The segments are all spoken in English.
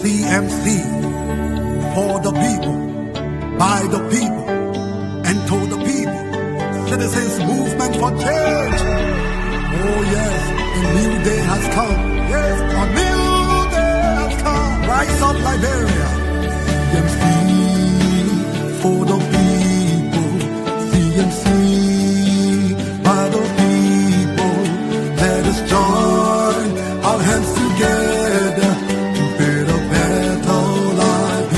CMC, for the people, by the people, and to the people. Citizens movement for change. Oh yes, a new day has come. Yes, a new day has come. Rise up, Liberia. CMC, for the people. CMC, by the people. Let us join our hands together to build a better life.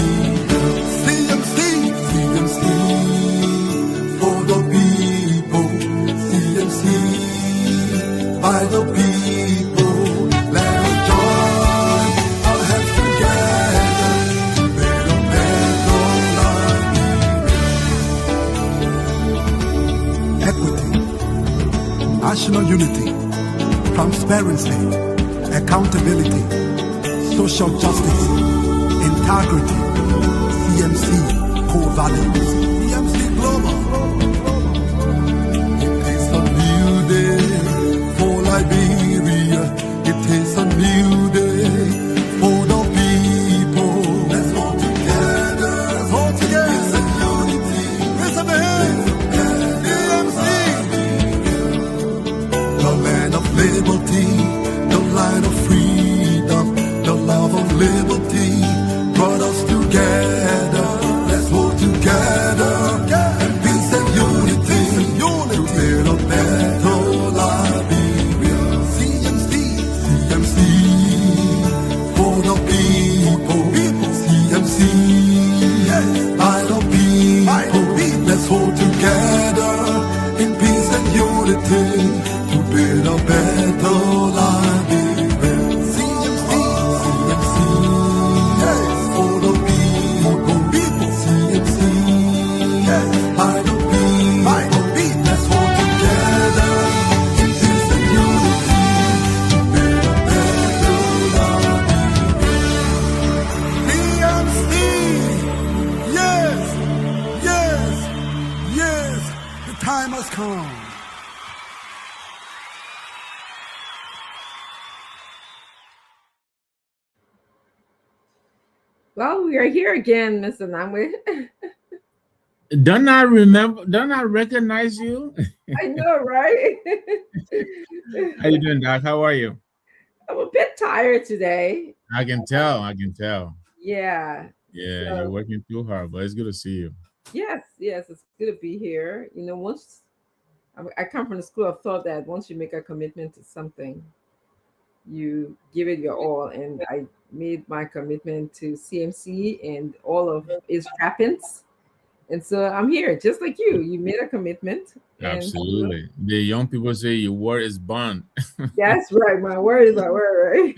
CMC, CMC, for the people. CMC, by the people. Let us join our hands together to build a better life. Equity, national unity, transparency, accountability, social justice, integrity, CMC core values, CMC global. It is a new day for Liberia. It is a new day for the people. Let's all together. Let's all together. It's a unity. It's a hand. CMC. The land of liberty, the land of freedom, the love of liberty brought us together. Let's hold together in peace and unity to build a better Liberia. CMC, CMC, for the people. CMC, by the people. Let's hold together in peace and unity to build a better Liberia. CMC, CMC, for the people. CMC, by the people. Let's hold together in peace and unity to build a better Liberia. CMC, yes, yes, yes, the time has come. Well, we are here again, Mr. Namwe. Don't I remember? Don't I recognize you? I know, right? How you doing, Doc? How are you? I'm a bit tired today. I can tell. I can tell. Yeah. Yeah, So- you're working too hard, but it's good to see you. Yes, it's good to be here. Once I come from the school of thought that once you make a commitment to something, you give it your all. And I made my commitment to CMC and all of its trappings. And so I'm here, just like you. You made a commitment. and- Absolutely. The young people say your word is bond. That's right. My word is my word, right?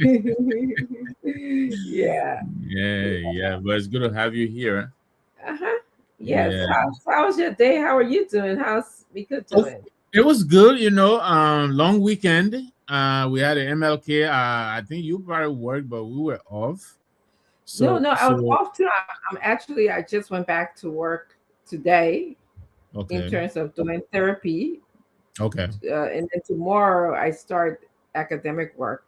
Yeah. Yeah. But it's good to have you here. Uh-huh. Yes. Yeah. How's your day? How are you doing? How's Mika doing? It was good, long weekend. We had an MLK. I think you probably worked, but we were off. No, I was off too. I just went back to work today in Okay. terms of doing therapy. Okay. And then tomorrow I start academic work.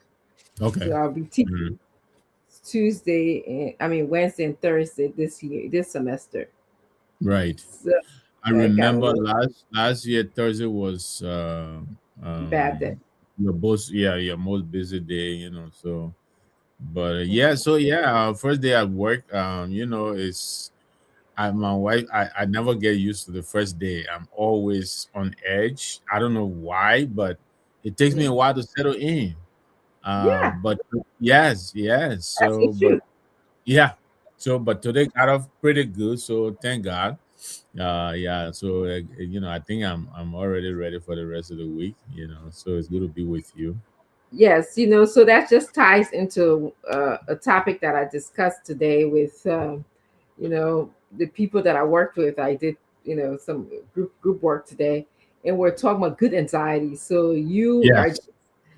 Okay. So I'll be teaching Wednesday and Thursday this semester. Right. So I remember last year Thursday was bad day. your most busy day, so but first day at work, it's my wife, I never get used to the first day. I'm always on edge. I don't know why, but it takes me a while to settle in. But yes. So but but today got off pretty good, so thank God. So I think I'm already ready for the rest of the week, so it's good to be with you. Yes, so that just ties into a topic that I discussed today with the people that I worked with. I did some group work today, and we're talking about good anxiety. So you are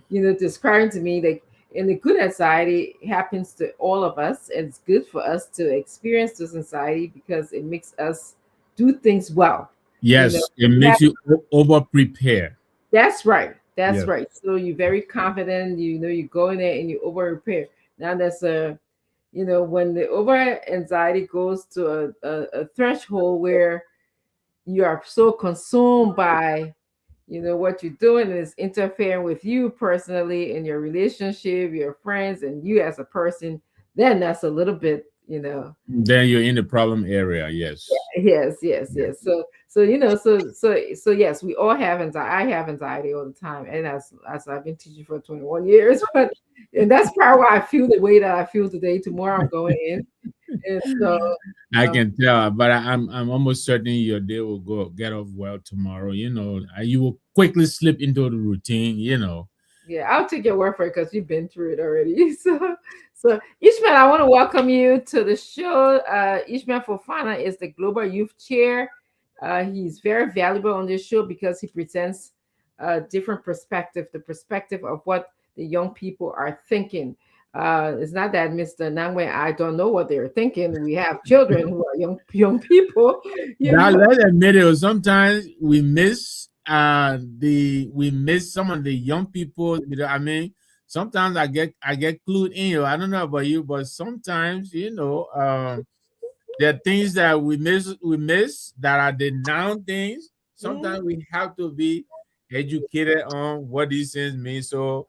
describing to me that and the good anxiety happens to all of us. It's good for us to experience this anxiety because it makes us do things well. Yes, it makes you over prepare. That's right. That's right. So you're very confident. You go in there and you over prepare. Now there's a when the over anxiety goes to a threshold where you are so consumed by what you're doing, and it's interfering with you personally in your relationship, your friends, and you as a person, then that's a little bit, Then you're in the problem area. Yes. yes, yes, Yeah. yes. So yes, we all have anxiety. I have anxiety all the time, and as I've been teaching for 21 years, but and that's probably why I feel the way that I feel today. Tomorrow I'm going in, and so I um, can tell, but I'm almost certain your day will go get off well tomorrow. You will quickly slip into the routine. yeah, I'll take your word for it because you've been through it already. So Ishmael, I want to welcome you to the show. Ishmael Fofana is the Global Youth Chair. He's very valuable on this show because he presents a different perspective, the perspective of what the young people are thinking. It's not that Mr. Nangwe, I don't know what they're thinking. We have children who are young people, you Now know. let's admit it. Sometimes we miss some of the young people. I mean, sometimes I get clued in. I don't know about you, but sometimes there are things that we miss that are the noun things. Mhm. Sometimes we have to be educated on what these things mean. So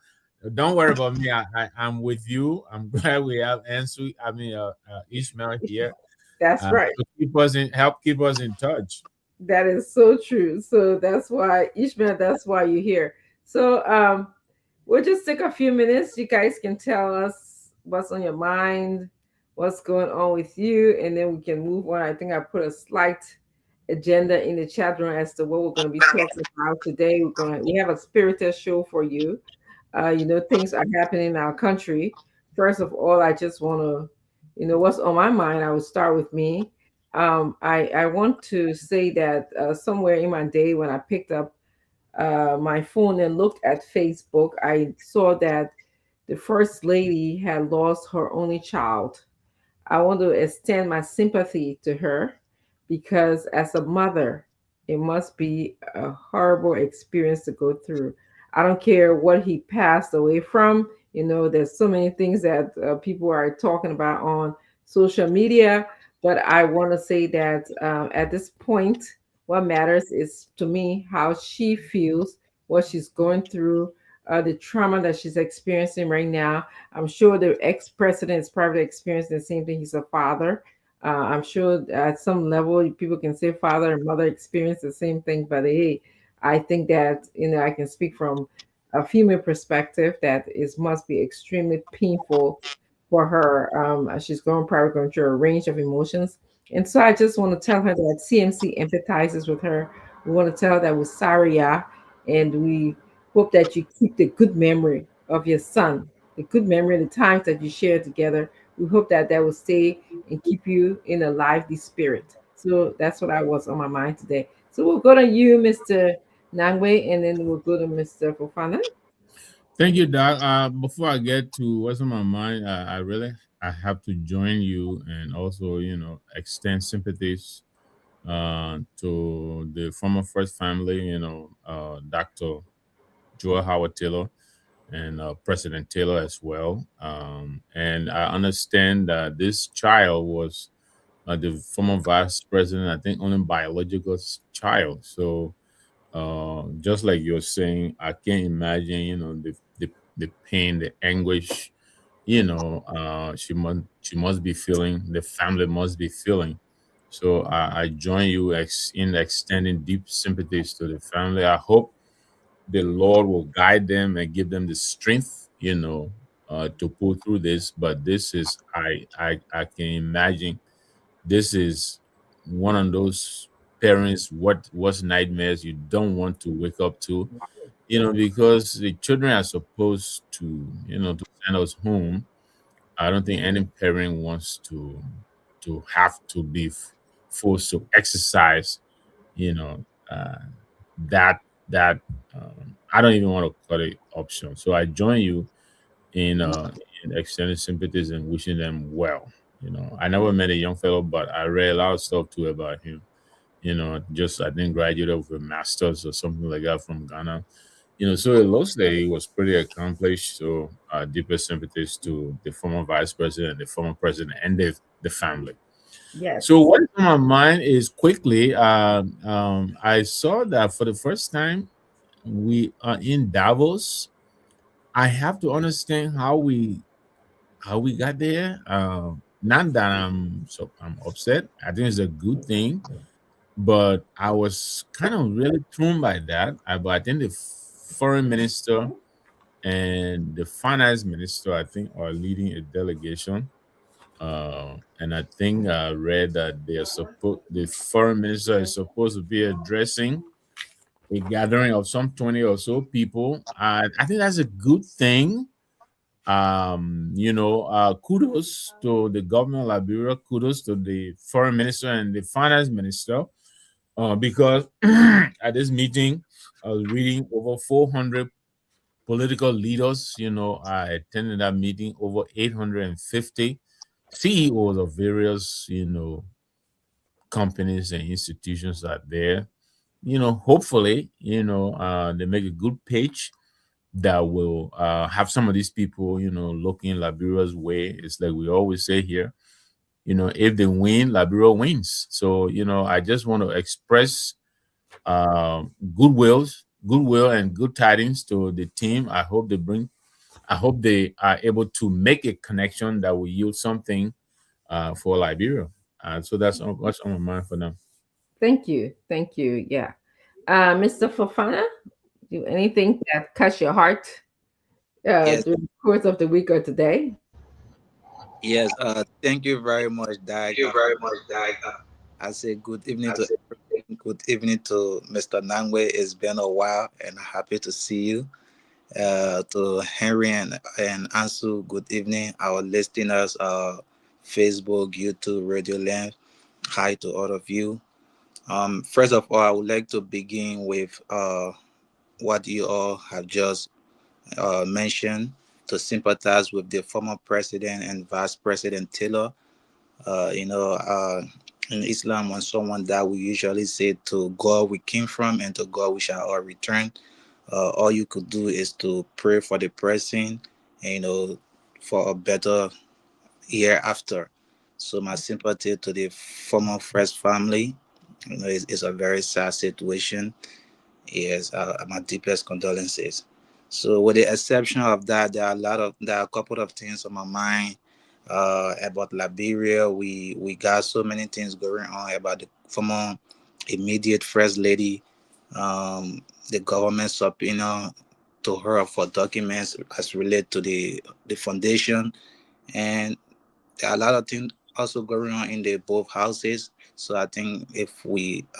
don't worry about me. I'm with you. I'm glad we have Ansu. Ishmael here. That's right. To keep us in touch. That is so true. So that's why Ishmael, that's why you're here. So we'll just take a few minutes. You guys can tell us what's on your mind, what's going on with you, and then we can move on. I think I put a slight agenda in the chat room as to what we're going to be talking about today. We have a spirited show for you. Things are happening in our country. First of all, I just want to, what's on my mind. I will start with me. I want to say that somewhere in my day when I picked up my phone and looked at Facebook, I saw that the first lady had lost her only child. I want to extend my sympathy to her because, as a mother, it must be a horrible experience to go through. I don't care what he passed away from. There's so many things that people are talking about on social media, but I want to say that at this point, what matters is to me how she feels, what she's going through, the trauma that she's experiencing right now. I'm sure the ex-president is probably experiencing the same thing. He's a father. I'm sure at some level people can say father and mother experience the same thing, but hey, I think that I can speak from a female perspective that is must be extremely painful for her. She's probably going through a range of emotions, and so I just want to tell her that CMC empathizes with her. We want to tell her that we're sorry, yeah, and we hope that you keep the good memory of your son, the good memory of the times that you shared together. We hope that that will stay and keep you in a lively spirit. So that's what I was on my mind today. So we'll go to you, Mr. Nangwe, and then we'll go to Mr. Fofana. Thank you, Doc. Before I get to what's on my mind, I have to join you and also extend sympathies to the former first family. Dr. Joel Howard Taylor and President Taylor as well. And I understand that this child was the former vice president, I think, only biological child. So just like you're saying, I can't imagine, the pain, the anguish, she must be feeling, the family must be feeling. So I join you in extending deep sympathies to the family. I hope the Lord will guide them and give them the strength, to pull through this. But this is, I can imagine, this is one of those parents what's nightmares you don't want to wake up to, because the children are supposed to send us home. I don't think any parent wants to have to be forced to exercise, you know, uh, that that I don't even want to call it option. So I join you in extending sympathies and wishing them well. I never met a young fellow, but I read a lot of stuff too about him. Just I think graduated with a master's or something like that from Ghana. So it looks like he was pretty accomplished. So deepest sympathies to the former vice president, the former president, and the family. So Yes. what's on my mind is quickly. I saw that for the first time we are in Davos. I have to understand how we got there. Not that I'm upset. I think it's a good thing, but I was kind of really thrown by that. But I think the foreign minister and the finance minister, I think, are leading a delegation. And I think I read that the foreign minister is supposed to be addressing a gathering of some 20 or so people. I think that's a good thing. Kudos to the government of Liberia, kudos to the foreign minister and the finance minister, because at this meeting, I was reading over 400 political leaders. I attended that meeting. Over 850 CEOs of various, companies and institutions are there. Hopefully, they make a good page that will have some of these people, looking Liberia's way. It's like we always say here, if they win, Liberia wins. So, I just want to express uh, goodwill and good tidings to the team. I hope they are able to make a connection that will yield something for Liberia. So that's what's on my mind for now. Thank you. Thank you. Yeah. Mr. Fofana, do anything that touched your heart Yes, during the course of the week or today? yes. Thank you very much, Dag. Thank you very much, Dag. I say good evening I to said, everyone. Good evening to Mr. Nangwe. It's been a while, and happy to see you. To Henry and Ansu, good evening. Our listeners, Facebook, YouTube, Radio Land. Hi to all of you. First of all, I would like to begin with what you all have just mentioned, to sympathize with the former president and vice president Taylor. Uh, you know, uh, in Islam, when someone died, we usually say to God we came from and to God we shall all return. All you could do is to pray for the person, and, for a better year after. So my sympathy to the former first family. It's a very sad situation. Yes, my deepest condolences. So, with the exception of that, there are a couple of things on my mind about Liberia. We got so many things going on about the former immediate first lady, the government subpoena to her for documents as related to the foundation, and there are a lot of things also going on in the both houses. So I think if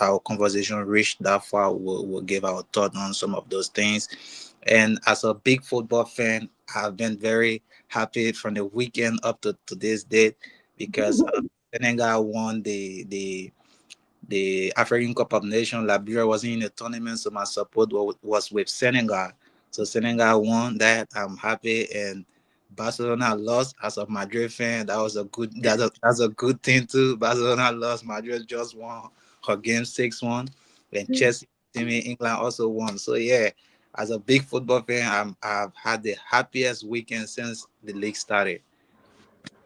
our conversation reached that far, we'll give our thought on some of those things. And as a big football fan, I've been very happy from the weekend up to today's date, because Senegal won the African Cup of Nations. Liberia wasn't in the tournament, so my support was with Senegal. So Senegal won that. I'm happy, and Barcelona lost. As a Madrid fan, that's a good thing too. Barcelona lost. Madrid just won her game 6-1, and Chelsea team in England also won. So yeah, as a big football fan, I've had the happiest weekend since the league started.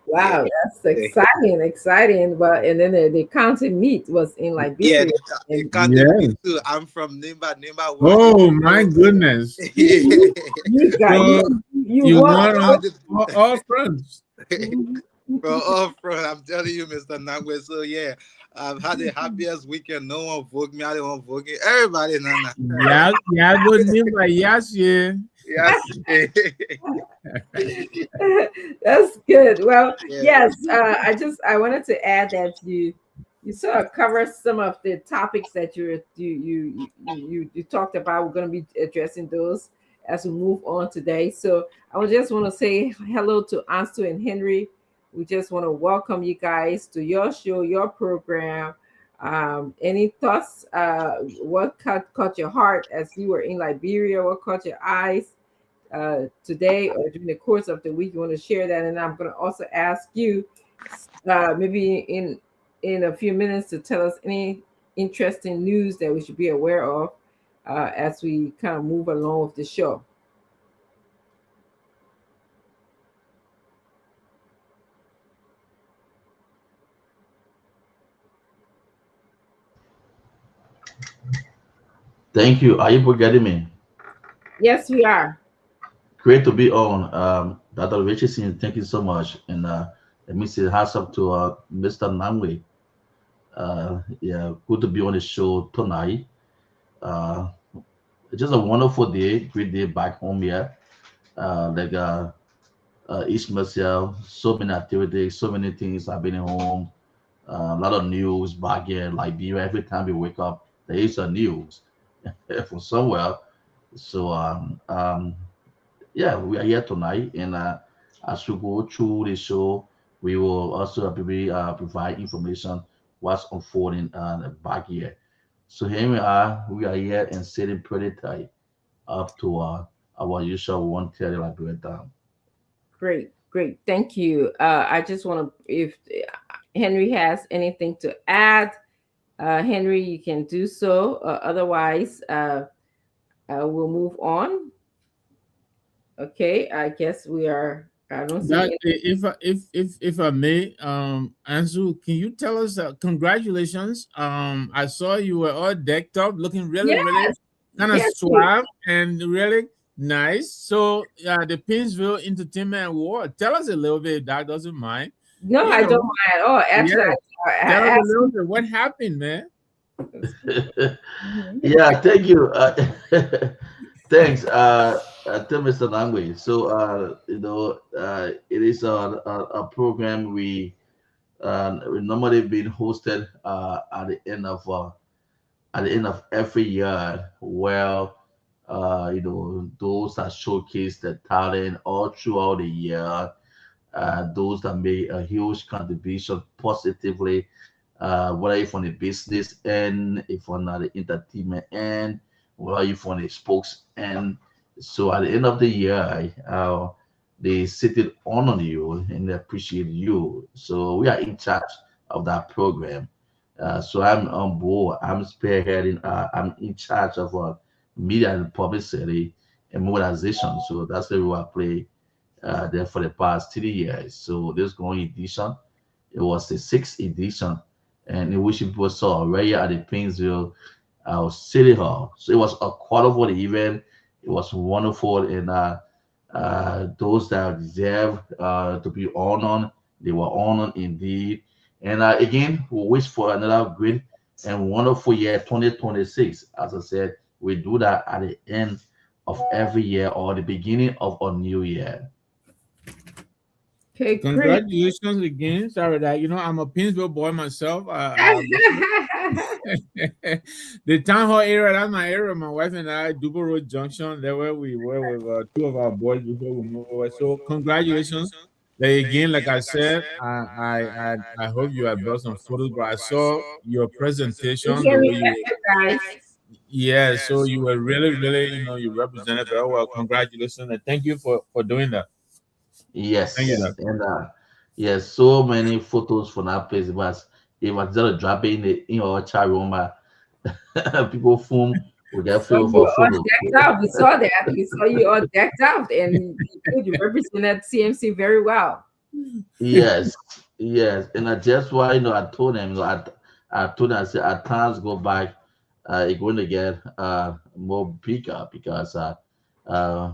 Yeah. Wow, that's exciting, exciting. But and then the county meet was in Yeah, Liberia. they And can't me Yes. too. I'm from Nimba. Nimba won the Oh my title. goodness. Yeah. you got So you you won. won All the all fronts. Mhm. from all front, I'm telling you, Mr. Nangwe. So yeah, I've had the happiest weekend. No one vote me. I don't want vote me. Everybody, Nana. Yeah, yeah, good name by yes, yeah. Yes. That's good. Well, Yeah. yes, I wanted to add that you sort of covered some of the topics that you talked about. We're going to be addressing those as we move on today. So I would just want to say hello to Anstu and Henry. We just want to welcome you guys to your show, your program. Any thoughts? What caught your heart as you were in Liberia? What caught your eyes today or during the course of the week? You want to share that, and I'm going to also ask you maybe in a few minutes to tell us any interesting news that we should be aware of as we kind of move along with the show. Thank you. Are you getting me? Yes, we are. Great to be on. Dr. Richardson, thank you so much. And let me say hats up to Mr. Namwe. Yeah, good to be on the show tonight. Uh, it's just a wonderful day, great day back home here. Like East Marcel, so many activities, so many things happening home. A lot of news back here in Liberia. Every time we wake up, there is a news from somewhere. So yeah, we are here tonight, and as we go through the show, we will also maybe provide information what's unfolding back here. So here we are. We are here and sitting pretty tight up to our usual 1:30 Liberia time. Great, great. Thank you. I just want to, if Henry has anything to add, Henry, you can do so. Otherwise, we'll move on. Okay, I guess we are. I don't see That any. if I may, Anzu, can you tell us congratulations? I saw you were all decked up, looking really Yes, kind of yes, please. suave and really nice. So the Pinsville Entertainment Award. Tell us a little bit. If that doesn't mind, No, you I don't know. mind at all. Yeah, Actually, I tell us a asked. little bit. What happened, man? Mhm. Yeah, thank you. Thanks, to Mr. Langway. So, it is a program we normally been hosted at the end of every year, where those that showcase their talent all throughout the year, those that made a huge contribution positively, whether if on the business end, if on the entertainment end, whether if on the spokes end. So at the end of the year, they sit it on you and they appreciate you. So we are in charge of that program. So I'm on board. I'm spearheading. I'm in charge of media and publicity and mobilization. So that's where we are playing there for the past 3 years. So this growing edition, it was the sixth edition, and in which people saw already at the Painesville City Hall. So it was a colorful event. It was wonderful, and those that deserve to be honored, they were honored indeed. And again, we wish for another great and wonderful year 2026. As I said, we do that at the end of every year or the beginning of a new year. Okay, great. Congratulations again. Sorry that I'm a Pinsville boy myself. The town hall area, that's my area. My wife and I, Dubo Road Junction, there where we were with two of our boys before we moved over. So congratulations. Again, like I said, I hope you have brought some photos, but I saw your You presentation, the hear way me, you guys? yeah, so you were really, you represented very well. Congratulations and thank you for doing that. Thank you, Yes, Doc. and yes, so many photos from that place. But it was just dropping in the in our chat room. People phone will get Oh, filled you for were all photo. decked out. We saw that. We saw you all decked out, and you represented CMC very well. Yes, yes, and I just why I told him, I told him I said at times go back, it's going to get more bigger because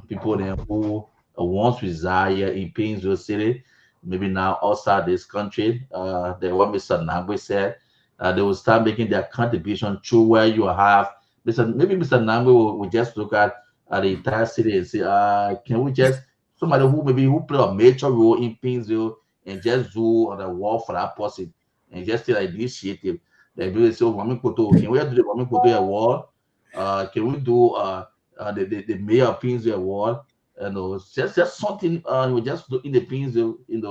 people there who once reside here in Painesville City, maybe now outside this country, they what Mr. Nangwe said, they will start making their contribution through where you have Mr. Nangwe will just look at the entire city and say, can we just somebody who maybe who play a major role in Painesville and just do on the wall for that person and just take an initiative. Like people say, oh, Mami Koto, can we do the Mami Koto award? Can we do the mayor of Painesville award? Just something we just do in the Painesville, in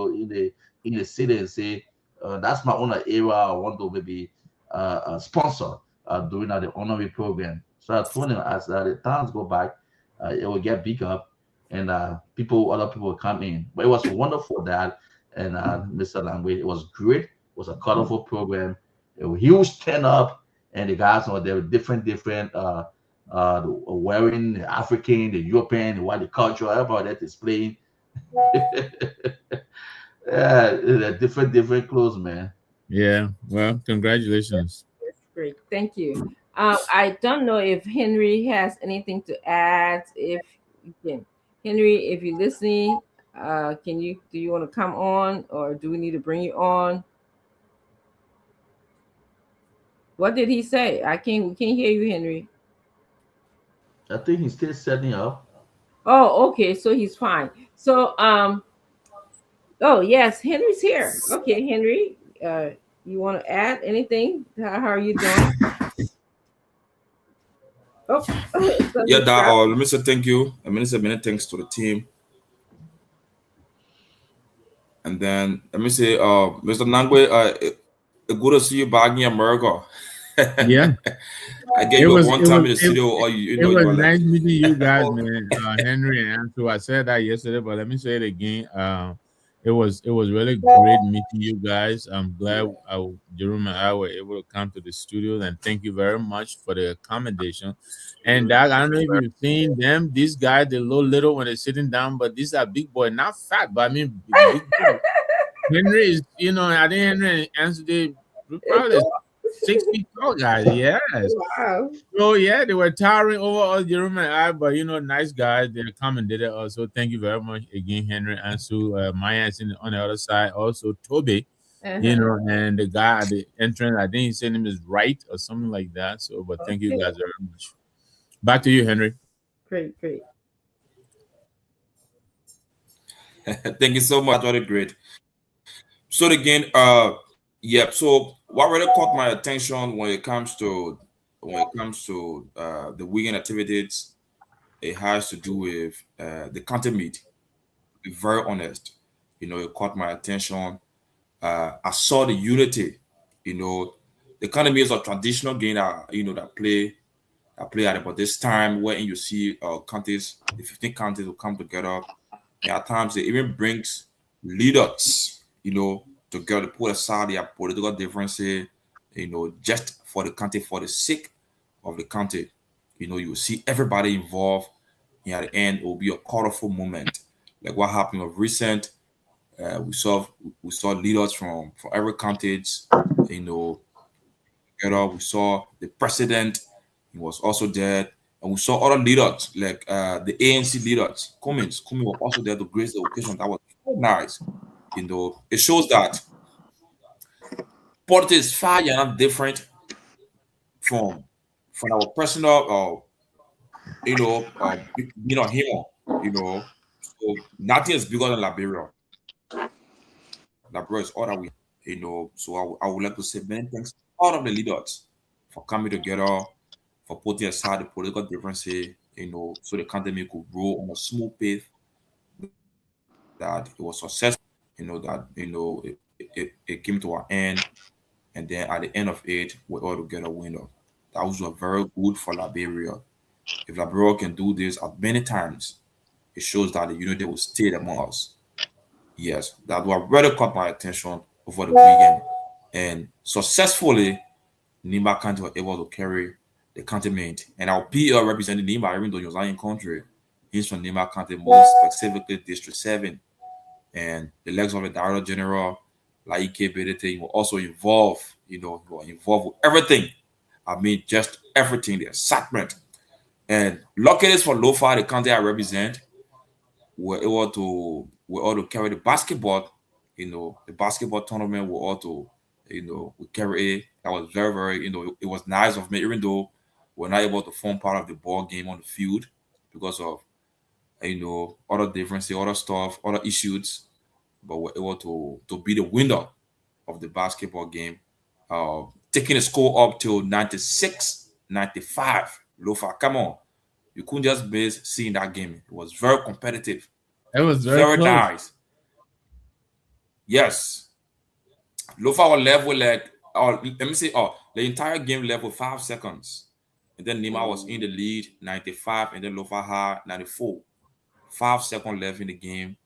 the city and say, that's my own area. I want to maybe sponsor doing the honorary program. So I told him as the times go back, it will get bigger and other people will come in. But it was wonderful that and Mr. Langway. It was great. It was a colorful program. It was huge turn up, and the guys were there with different the wearing the African, the European, the white, the culture, everybody that is playing. Yeah, the different clothes, man. Yeah. Well, congratulations. That's great. Thank you. I don't know if Henry has anything to add. If you can, Henry, if you're listening, can you do you want to come on, or do we need to bring you on? What did he say? I can't. We can't hear you, Henry. I think he's still setting up. Oh, okay. So he's fine. So oh yes, Henry's here. Okay, Henry. You want to add anything? How are you doing? Oh, so Yeah, he's that traveling. let me say thank you. Let me say many thanks to the team. And then let me say, Mr. Nangwe, good to see you back in America. Yeah. I get It you was one it time was in the it, studio, or it you was are like, nice meeting you guys, oh, man. Henry and Andrew. I said that yesterday, but let me say it again. It was really great meeting you guys. I'm glad Jerome and I were able to come to the studio, and thank you very much for the accommodation. And Doug, I don't know if you've seen them. These guys, they look little when they're sitting down, but these are big boy, not fat, but I mean big boy. Henry is, I think Henry and Andrew, they probably Oh, 6 feet tall guys. Yes. wow. Oh yeah, they were towering over us, Jerome and I, but nice guys. They accommodated us. So thank you very much again, Henry and Sue. Maya is on the other side. Also Toby, Uh-huh. and the guy at the entrance, I think his name is Wright or something like that. So, but thank you Okay. guys very much. Back to you, Henry. Great, great. thank you so much. That's really great. So again, yeah. So what really caught my attention when it comes to the weekend activities, it has to do with the county meet. To be very honest, it caught my attention. I saw the unity. You know, the economy is a traditional game that that play at about this time wherein you see counties, the 15 counties will come together. And at times they even brings leaders, together to put aside their political differences, just for the country, for the sake of the country. You will see everybody involved, and at the end it will be a colorful moment. Like what happened of recent, we saw leaders from every county, you know, together. We saw the president, he was also there, and we saw other leaders like the ANC leaders. Cummins was also there to grace the occasion. That was so nice. It shows that politics is far and different from our personal, humor. So nothing is bigger than Liberia. Liberia is all that we, So I would like to say many thanks to all of the leaders for coming together, for putting aside the political differences, so the country could grow on a smooth path, that it was successful, it came to an end, and then at the end of it, we all together winner. That was very good for Liberia. If Liberia can do this at many times, it shows that the unity will stay among us. Yes, that what really caught my attention over the weekend. And successfully, Nima County was able to carry the continent. And our PL represented Nima, even though he was not in country. He's from Nima County, most specifically District 7. And the legs of the Director General, like Bedete, were also involved, he was involved with everything. I mean, just everything, the excitement. And luckily for Lofa, the county I represent, were able to carry the basketball, the basketball tournament were all to, we carry it. That was very, very, it was nice of me, even though we're not able to form part of the ball game on the field because of, other differences, other stuff, other issues, but we're able to be the winner of the basketball game, taking the score up to 96-95. Lofa, come on. You couldn't just miss seeing that game. It was very competitive, It was very very close. nice. Yes, Lofa was left with like, let me see, the entire game left with 5 seconds. And then Nima was in the lead, 95, and then Lofa had 94. 5 seconds left in the game.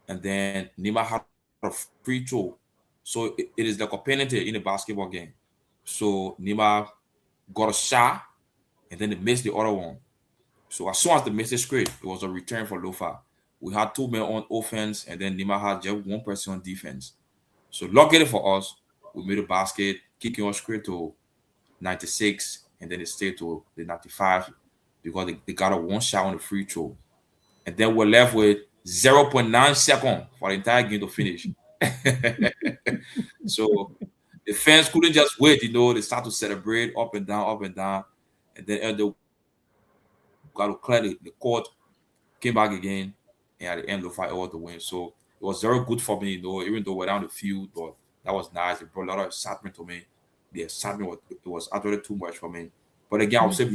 And then Nima had a free throw. So it is like a penalty in a basketball game. So Nima got a shot, and then they missed the other one. So as soon as the message script, it was a return for Lofa. We had two men on offense, and then Nima had just one person on defense. So luckily for us, we made a basket, kicking us straight to 96, and then it stayed to the 95 because they got a one shot on the free throw. And then we're left with 0.9 seconds for the entire game to finish. So the fans couldn't just wait, they start to celebrate up and down, up and down. And then they got to clear the court, came back again, and at the end, the fight all the win. So it was very good for me, even though we're down the field, but that was nice. It brought a lot of excitement to me. The excitement was actually too much for me. But again, I would say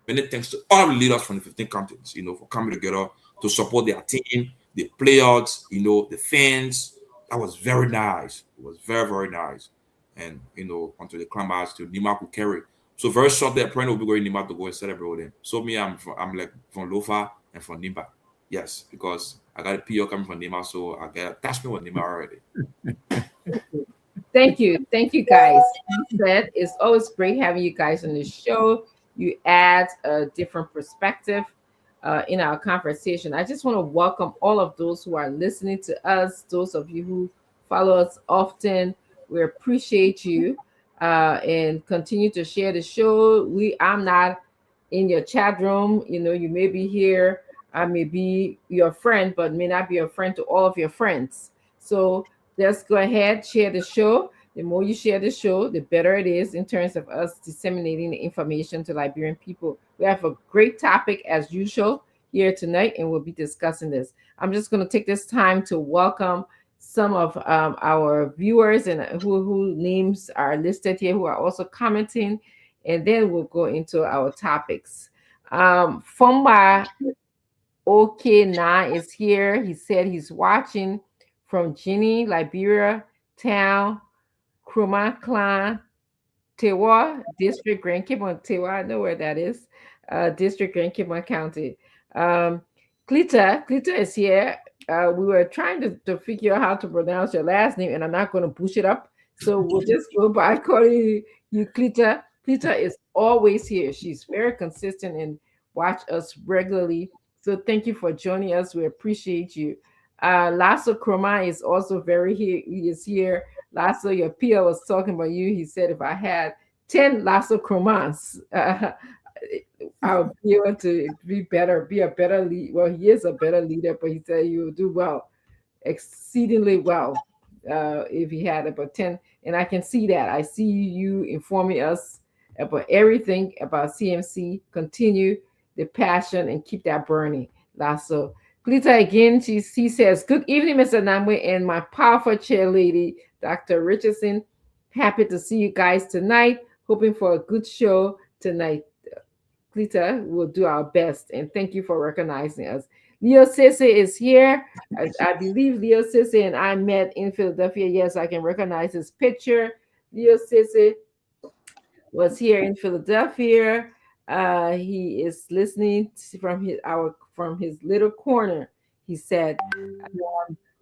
many thanks to all the leaders from the 15 countries, for coming together to support their team, the players, the fans. That was very nice. It was very, very nice. And, until the climax to Nima could carry. So very shortly, apparently we'll be going Nima to go and celebrate with them. So me, I'm like from Lofa and from Nima. Yes, because I got a PO coming from Nima, so I got attachment with Nima already. Thank you. Thank you, guys. It's always great having you guys on the show. You add a different perspective in our conversation. I just want to welcome all of those who are listening to us, those of you who follow us often. We appreciate you and continue to share the show. I'm not in your chat room. You may be here. I may be your friend, but may not be a friend to all of your friends. So let's go ahead, share the show. The more you share the show, the better it is in terms of us disseminating the information to Liberian people. We have a great topic as usual here tonight, and we'll be discussing this. I'm just going to take this time to welcome some of our viewers and who names are listed here who are also commenting, and then we'll go into our topics. Fomba Okay Na is here. He said he's watching from Guinea, Liberia, town, Kruma Clan, Tewa District, Grand Kibon, Tewa, I know where that is. District, Grand Kibon County. Klita is here. We were trying to figure out how to pronounce your last name, and I'm not going to push it up. So we'll just go by calling you Klita. Klita is always here. She's very consistent and watch us regularly. So thank you for joining us. We appreciate you. Lasso Kroma is also he is here. Lasso, your peer was talking about you. He said if I had 10 Lasso Kromas, I would be able to be a better lead. Well, he is a better leader, but he said you will do well, exceedingly well, if he had about 10. And I can see that. I see you informing us about everything about CMC. Continue the passion and keep that burning, Lasso. Klita again, she says, good evening, Mr. Namwe and my powerful chair lady, Dr. Richardson. Happy to see you guys tonight. Hoping for a good show tonight. Klita will do our best, and thank you for recognizing us. Leo Sese is here. I believe Leo Sese and I met in Philadelphia. Yes, I can recognize his picture. Leo Sese was here in Philadelphia. He is listening from his little corner. He said,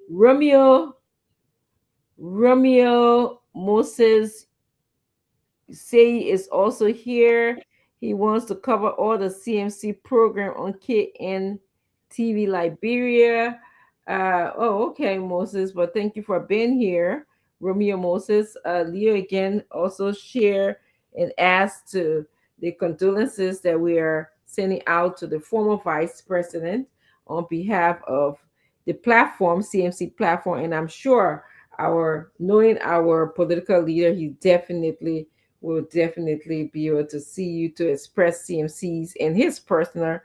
Romeo Moses Say is also here. He wants to cover all the CMC program on KN Liberia. Okay, Moses, but thank you for being here. Romeo Moses. Leo again also share and ask to the condolences that we are sending out to the former vice president on behalf of the platform, CMC platform. And I'm sure knowing our political leader, he will definitely be able to see you to express CMC's and his personal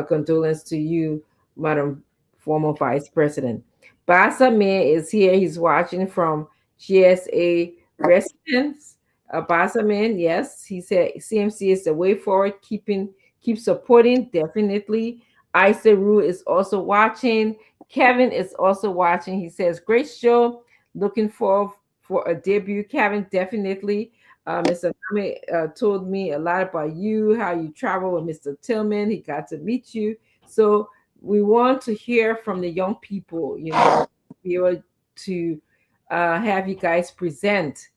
condolence to you, Madam former Vice President. Basa Man is here. He's watching from GSA residence. Basa Man, yes, he said CMC is the way forward. Keep supporting, definitely. Isaru is also watching. Kevin is also watching. He says, great show. Looking forward for a debut. Kevin, definitely. Mr. Name told me a lot about you, how you travel with Mr. Tillman. He got to meet you. So we want to hear from the young people, be able to have you guys present.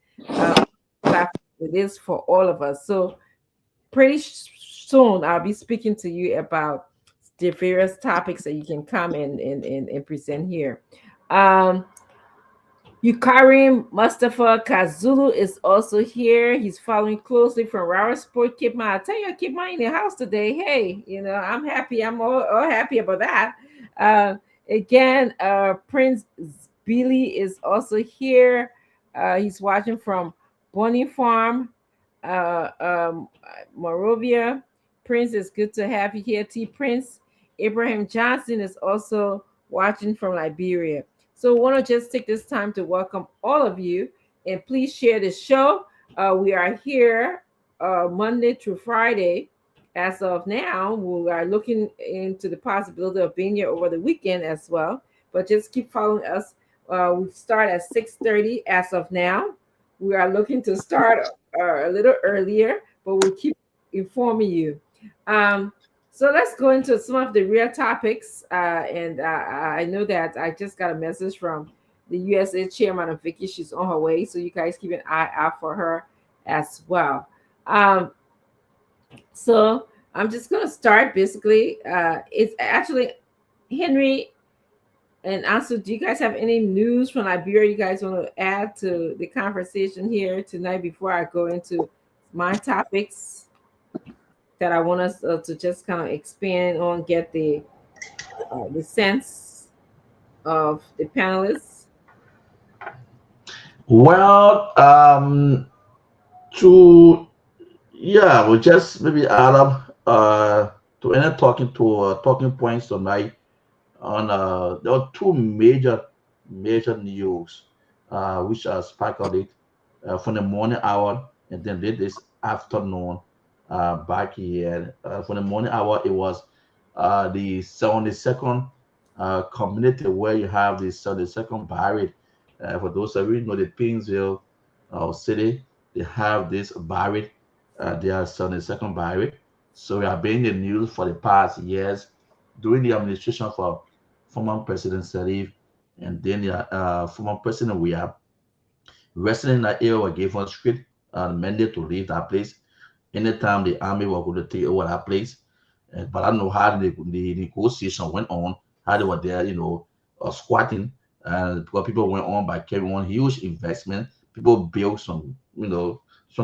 It is for all of us. So pretty soon I'll be speaking to you about the various topics that you can come and present here. Um, Yukarim Mustafa Kazulu is also here. He's following closely from Rara Sport. Kidma, I tell you, Kidma in the house today. Hey, I'm happy. I'm all happy about that. Uh, Again, Prince Billy is also here. He's watching from Bonnie Farm, uh, um, Morovia. Prince, it's good to have you here. T. Prince Abraham Johnson is also watching from Liberia. So I want to just take this time to welcome all of you and please share the show. We are here Monday through Friday. As of now, we are looking into the possibility of being here over the weekend as well. But just keep following us. We start at 6:30 as of now. We are looking to start a little earlier, but we'll keep informing you. Um, so let's go into some of the real topics. And I know that I just got a message from the USA chairman of Vicky. She's on her way. So you guys keep an eye out for her as well. So I'm just going to start basically. It's actually Henry and also, do you guys have any news from Liberia you guys want to add to the conversation here tonight before I go into my topics that I want us to just kind of expand on, get the sense of the panelists? Well, to yeah, we just maybe add up to any talking points tonight on there are two major news which are sparked it from the morning hour and then did this afternoon back here. From the morning hour, it was the 72nd community where you have the 72nd buried. For those of you who know the Pinsville city, they have this buried. They are 72nd buried. So we have been in the news for the past years during the administration for former President Salif and then the former President we have residents in that area were given strict mandate to leave that place anytime the army was going to take over that place. But I don't know how the negotiation went on, how they were there, squatting, because people went on by carrying on huge investment. People built some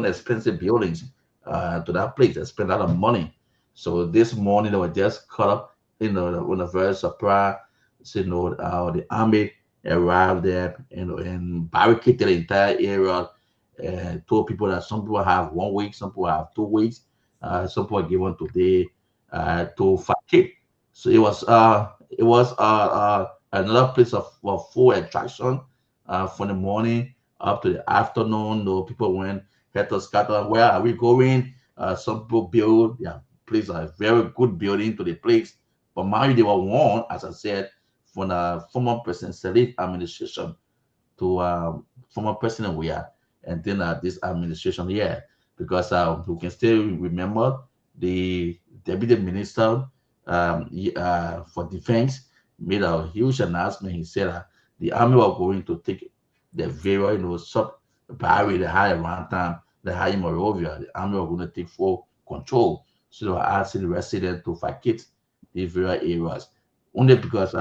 expensive buildings to that place. They spent a lot of money. So this morning they were just caught up, on a very surprise. So, the army arrived there, and barricaded the entire area and told people that some people have 1 week, some people have 2 weeks, some people are given today to vacate. So it was another place of full attraction from the morning up to the afternoon. No people went had to scatter. Where are we going? Some people build their place a very good building to the place, but mind you, they were warned, as I said, from the former President Salif administration to former president we are, and then this administration here, because we can still remember the deputy minister for defense made a huge announcement. He said the army were going to take the very sub Barry, the high around time, the high Morovia, the army were going to take full control. So they were asking the residents to vacate the various areas. Only because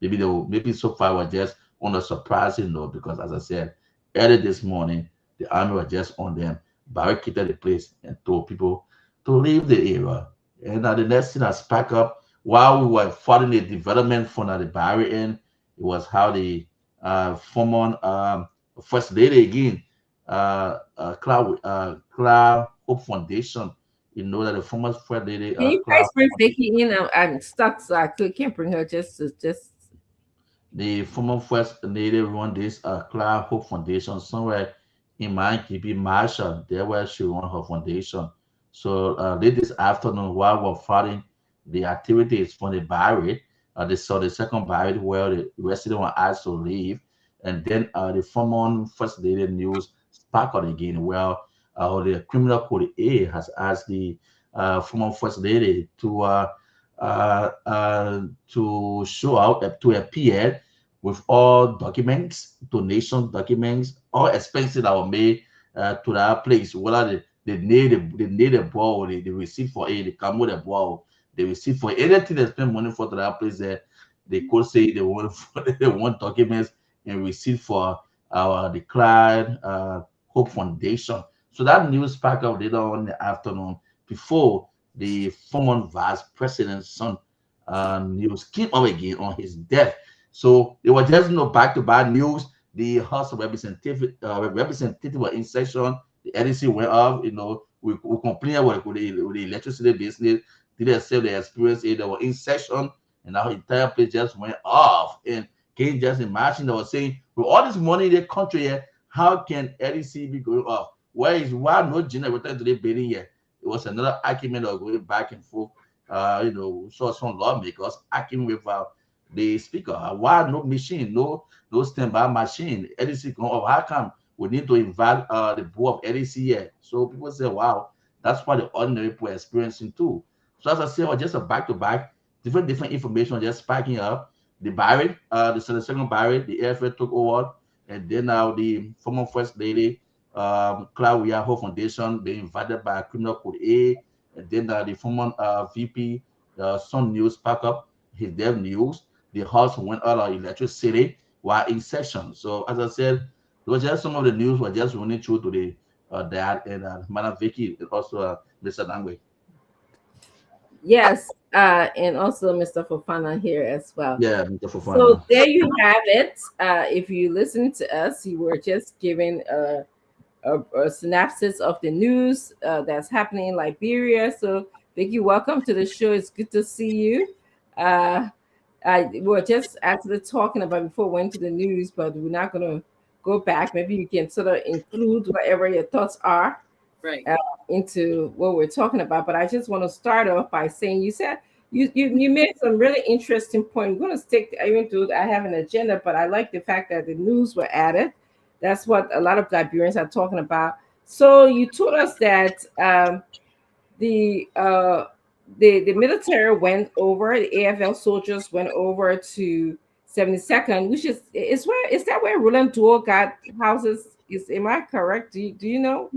maybe so far we're just on a surprising note, because as I said early this morning, the army were just on them, barricaded the place and told people to leave the area. And the next thing that sparked up while we were following the development from the barrier end, it was how the former first lady again, Cloud Hope Foundation. You know that the former first lady, Can you Cloud, guys bring Vicky in? I'm stuck, so I can't bring her. Just. the former first lady run this Cloud Hope Foundation somewhere in Mankipi, Marshall. There where she run her foundation. So late this afternoon, while we're following the activities from the barrier, they saw the second barrier where the resident were asked to leave, and then the former first lady news sparkled again. Well, the criminal code A has asked the former first lady to show out to appear with all documents, donation documents, all expenses that were made to that place, whether they need a ball, they receive for it, they come with a ball, they receive for it. Anything they spend money for to that place there, they could say they want they want documents and receive for our declared Hope Foundation. So that news pack up later on in the afternoon before the former vice president's son news came up again on his death. So it was just back to back news. The House of Representative were in session. The LEC went up. We complained with the electricity business. Didn't say the experience. They were in session, and our entire place just went off. And can you just imagine? They were saying, with all this money in the country here, how can LEC be going off? Why no generator to the building here? It was another argument of going back and forth. Saw some lawmakers arguing with the speaker. Why no machine, no standby machine? LEC going off. How come we need to invite the board of LEC here? So people say, wow, that's what the ordinary people are experiencing too. So as I said, just a back-to-back, different information just spiking up. The Barrett, the second Barrett, the AFL took over, and then now the former First Lady, Claudia Hope Foundation, they invited by Criminal Code A, and then the former VP, Sun News pack up his dev news. The House went out of electricity while in session. So as I said, it was just some of the news were just running through to the dad and Madam Vicky and also Mr. Nangwe. Yes, and also Mr. Fofana here as well. Yeah, Mr. Fofana. So there you have it. If you listen to us, you were just given a synopsis of the news that's happening in Liberia. So Vicky, welcome to the show. It's good to see you. We were just actually talking about before we went to the news, but we're not going to go back. Maybe you can sort of include whatever your thoughts are Right. into what we're talking about. But I just want to start off by saying you said you made some really interesting point. We're going to stick. Even though I have an agenda, but I like the fact that the news were added. That's what a lot of Liberians are talking about. So you told us that the military went over, the AFL soldiers went over to 72nd, which is that where Roland Duo got houses? Am I correct? Do you know?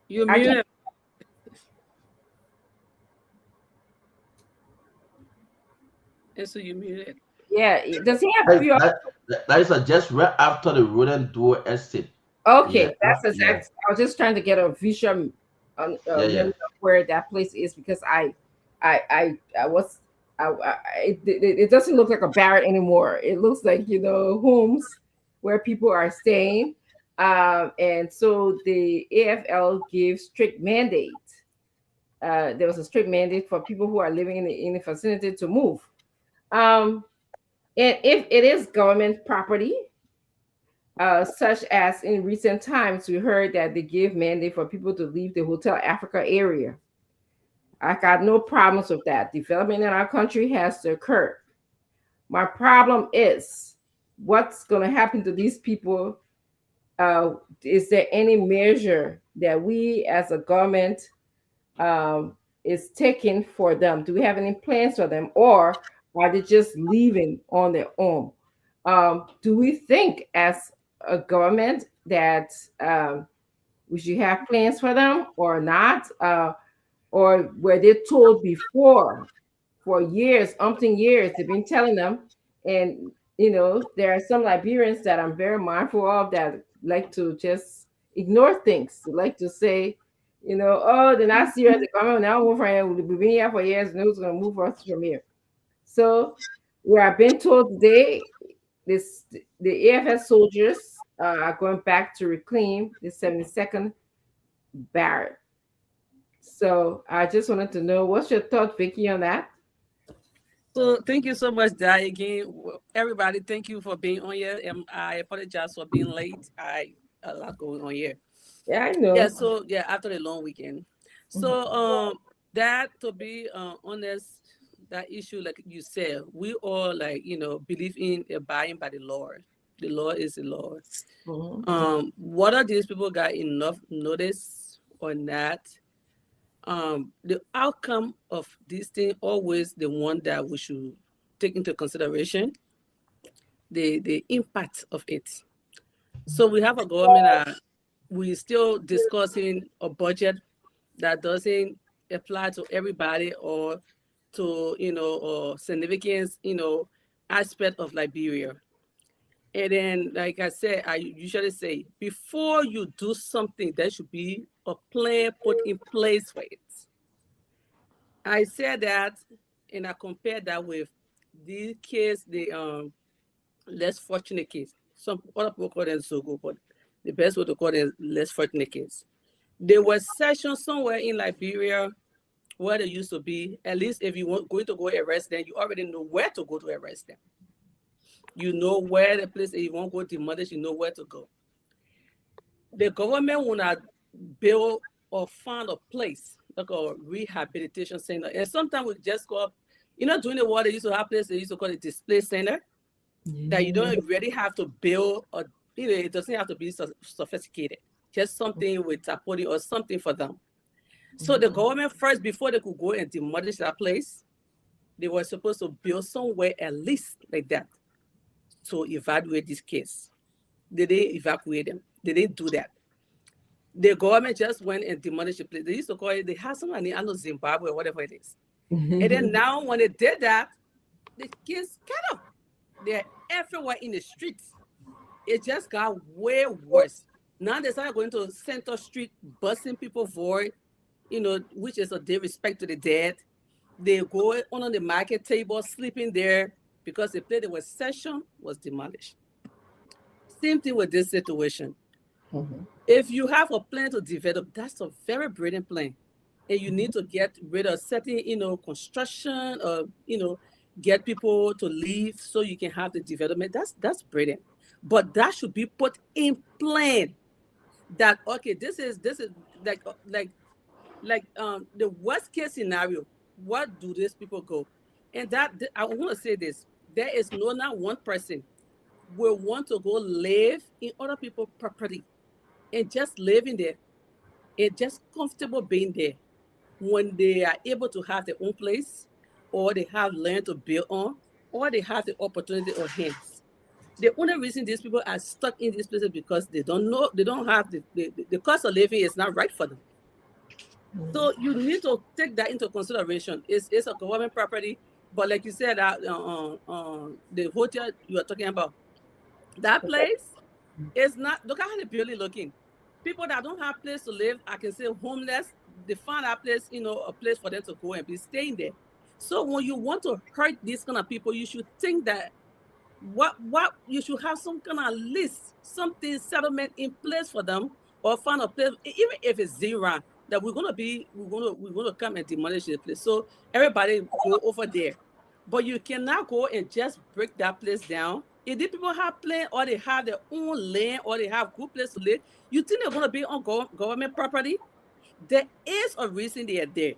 You muted. And so you muted. Yeah, does he have few? That is just right after the Roland Duo estate. Okay, Yeah, that's exactly. I was just trying to get a visual on where that place is because it doesn't look like a barrack anymore. It looks like homes where people are staying, and so the AFL gives strict mandate. There was a strict mandate for people who are living in the vicinity to move. And if it is government property, such as in recent times, we heard that they give mandate for people to leave the Hotel Africa area. I got no problems with that. Development in our country has to occur. My problem is what's going to happen to these people. Is there any measure that we as a government is taking for them? Do we have any plans for them, or are they just leaving on their own? Do we think as a government that we should have plans for them or not? Or were they told before for years, umpteen years, they've been telling them? And, there are some Liberians that I'm very mindful of that like to just ignore things, like to say, oh, they're not serious. The government now move from here. We've been here for years, and who's going to move us from here? So we are being told today, the AFS soldiers are going back to reclaim the 72nd barrack. So I just wanted to know, what's your thought, Vicky, on that? So thank you so much, Di. Again, everybody, thank you for being on here. I apologize for being late. A lot going on here. Yeah, I know. Yeah, so after the long weekend. So that, to be honest, that issue, like you said, we all believe in abiding by the Lord. The Lord is the Lord. Mm-hmm. Whether these people got enough notice or not, the outcome of this thing always the one that we should take into consideration, the impact of it. So we have a government we still discussing a budget that doesn't apply to everybody or to, or significance, aspect of Liberia. And then, like I said, I usually say, before you do something, there should be a plan put in place for it. I said that, and I compared that with the case, the less fortunate case. Some other people call them so good, but the best way to call them less fortunate case. There was sessions somewhere in Liberia where they used to be. At least if you want going to go arrest them, you already know where to go to arrest them. You know where the place, if you want to go demolish, you know where to go. The government will not build or find a place like a rehabilitation center. And sometimes we just go up, during the war, they used to have places, they used to call it display center, that you don't really have to build, or it doesn't have to be so sophisticated. Just something with tapoli or something for them. So the government first, before they could go and demolish that place, they were supposed to build somewhere at least like that to evaluate this case. They didn't evacuate them. They didn't do that. The government just went and demolished the place. They used to call it, they had somebody, I know, Zimbabwe or whatever it is. And then now when they did that, the kids kind of, they're everywhere in the streets. It just got way worse. Now they started going to Center Street, busting people void, which is a disrespect to the dead. They go on the market table, sleeping there because the place they were session was demolished. Same thing with this situation. If you have a plan to develop, that's a very brilliant plan. And you need to get rid of certain, construction or, get people to leave so you can have the development. That's brilliant. But that should be put in plan that, okay, this is like the worst case scenario. What do these people go? And that I want to say this, there is not one person will want to go live in other people's property and just living there and just comfortable being there when they are able to have their own place, or they have land to build on, or they have the opportunity on hands. The only reason these people are stuck in these places because they don't have the cost of living is not right for them. So you need to take that into consideration. It's a government property, but like you said, the hotel you are talking about, that place is not, look how the building looking. People that don't have place to live, I can say homeless, they find that place, a place for them to go and be staying there. So when you want to hurt these kind of people, you should think that what you should have some kind of list, something settlement in place for them, or find a place, even if it's zero, that we're gonna come and demolish the place. So everybody go over there. But you cannot go and just break that place down. If these people have plan, or they have their own land, or they have good place to live, you think they're gonna be on government property? There is a reason they are there.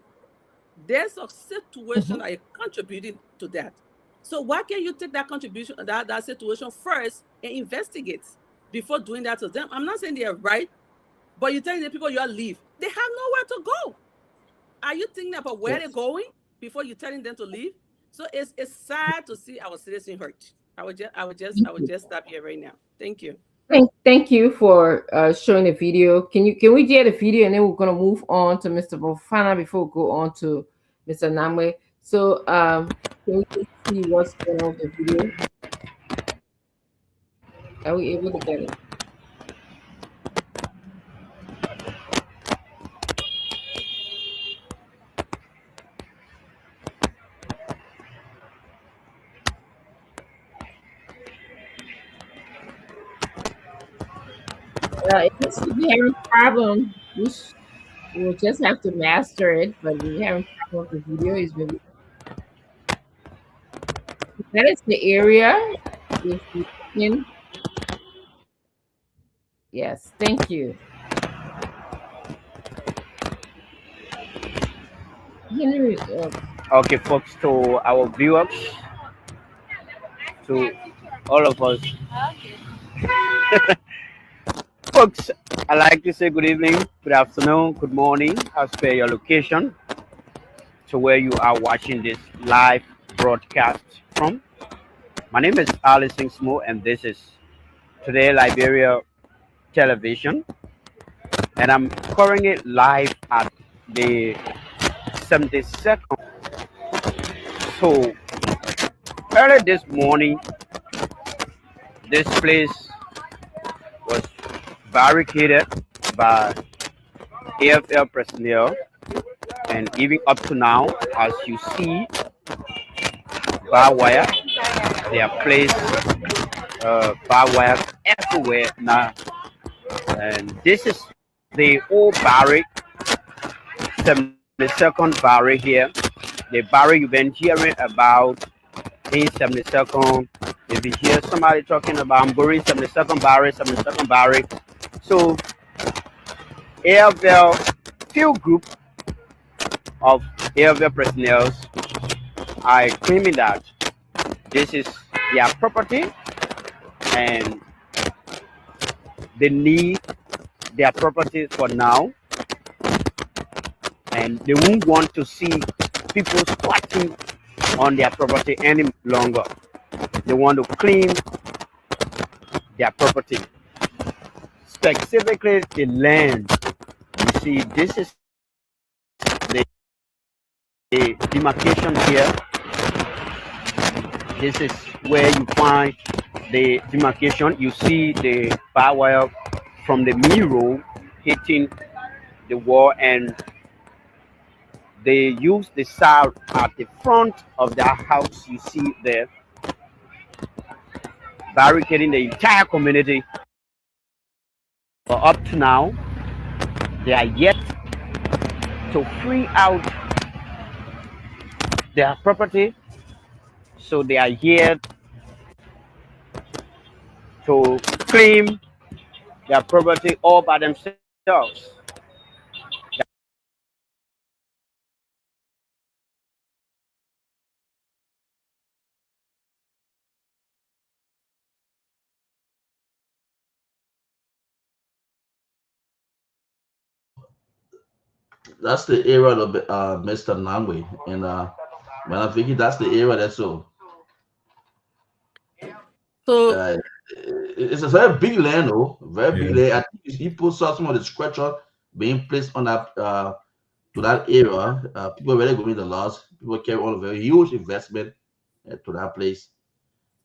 There's a situation that is contributing to that. So why can't you take that contribution, that situation first and investigate before doing that to them? I'm not saying they are right, but you're telling the people you are leave. They have nowhere to go. Are you thinking about where they're going before you're telling them to leave? So it's sad to see our citizens hurt. I would just stop here right now. Thank you. Thank you for showing the video. Can we get a video, and then we're gonna move on to Mr. Bofana before we go on to Mr. Namwe. So can we see what's going on with the video? Are we able to get it? It looks like we having a problem. We'll just have to master it, but we're having a problem with the video. Is maybe that is the area. If you can, yes, thank you. Henry, Okay, folks, to our viewers, to all of us. Folks, I like to say good evening, good afternoon, good morning, as per your location, to where you are watching this live broadcast from. My name is Alison Smo, and this is Today Liberia Television. and I'm currently live at the 72nd. So early this morning, this place was barricaded by AFL personnel, and even up to now, as you see, barbed wire. They are placed barbed wire everywhere now, and this is the old barrack, 72nd barrack here. The barrack you've been hearing about in 72nd. If you hear somebody talking about I'm going 72nd barrack, 72nd barrack. So AFL field group of AFL personnel are claiming that this is their property and they need their property for now, and they won't want to see people squatting on their property any longer. They want to claim their property, specifically the land. You see, this is the demarcation here. This is where you find the demarcation. You see the barbed wire from the mirror hitting the wall, and they use the sound at the front of that house. You see there, barricading the entire community. But up to now, they are yet to free out their property. So they are here to claim their property all by themselves. That's the area of Mr. Nangwe, and when I think that's the area that's so. So Uh, it's a very big land, though. Very big Yeah. land. I think people saw some of the structure being placed on that to that area. People really going the loss. People carry on a very huge investment to that place.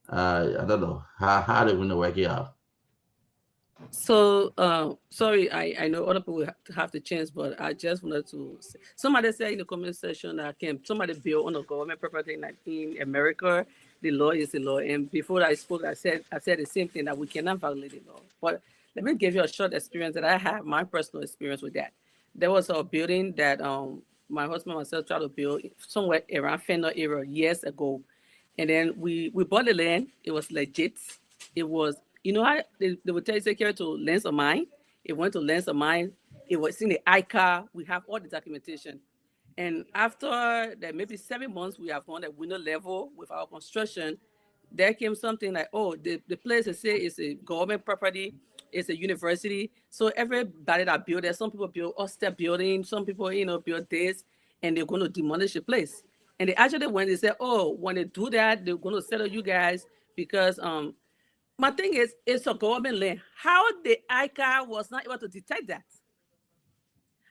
I don't know how they're going to work it out. So, sorry, I know other people will have the chance, but I just wanted to say, somebody said in the comment section that can somebody build on a government property in America, the law is the law. And before I spoke, I said the same thing, that we cannot violate the law. But let me give you a short experience that I have, my personal experience with that. There was a building that my husband and myself tried to build somewhere around Fender area years ago. And then we bought the land. It was legit. It was, you know how they would tell you take care to Lens of Mine? It went to Lens of Mine. It was in the ICA. We have all the documentation. And after that, maybe 7 months, we have gone at window level with our construction. There came something like, oh, the place they say is a government property, it's a university. So everybody that built there, some people build austere building, some people, build this, and they're going to demolish the place. And they actually went, they said, oh, when they do that, they're going to settle you guys because my thing is, it's a government land. How the ICA was not able to detect that?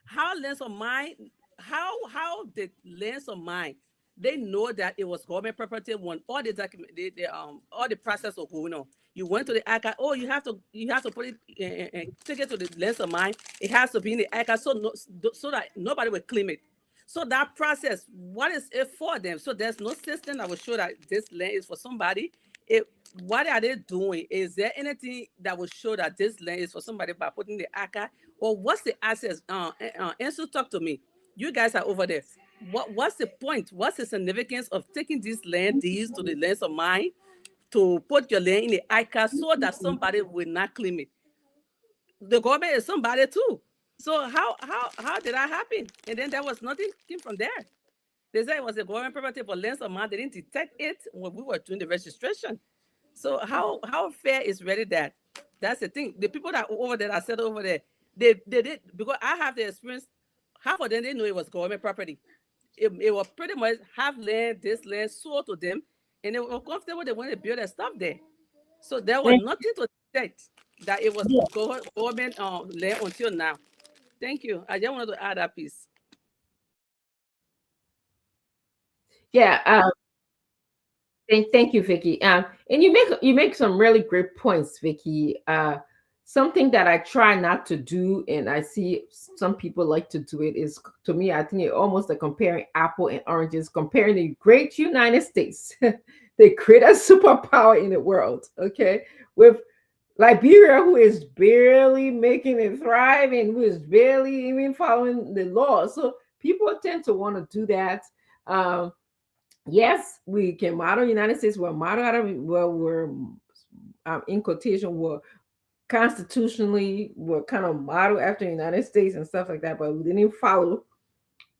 How lens of mine, how the lens of mine, they know that it was government property when all the document, all the process was going on. You went to the ICA. Oh, you have to put it and take it to the lens of mine. It has to be in the ICA so that nobody will claim it. So that process, what is it for them? So there's no system that will show that this land is for somebody. It, what are they doing? Is there anything that will show that this land is for somebody by putting the ACA? Or what's the access? Answer, talk to me. You guys are over there. What's the point? What's the significance of taking these land deeds to the lands of mine to put your land in the ICA so that somebody will not claim it? The government is somebody too. So how did that happen? And then there was nothing came from there. They said it was a government property for length of month. They didn't detect it when we were doing the registration. So how fair is really that? That's the thing. The people that over there, that said over there, they did, because I have the experience. Half of them didn't know it was government property. It was pretty much half land, this land sold to them, and they were comfortable. They wanted to build their stuff there. So there was nothing to detect. that it was government land until now. Thank you. I just wanted to add that piece. Yeah. Thank you, Vicky. And you make some really great points, Vicky. Something that I try not to do, and I see some people like to do it, is to me, I think it almost like comparing apple and oranges, comparing the great United States, the greatest superpower in the world, okay, with Liberia, who is barely making it thrive and who is barely even following the law. So people tend to want to do that. Um, yes, we can model United States. We're model out of, well, we're in quotation, we're constitutionally, we're kind of model after the United States and stuff like that, but we didn't follow,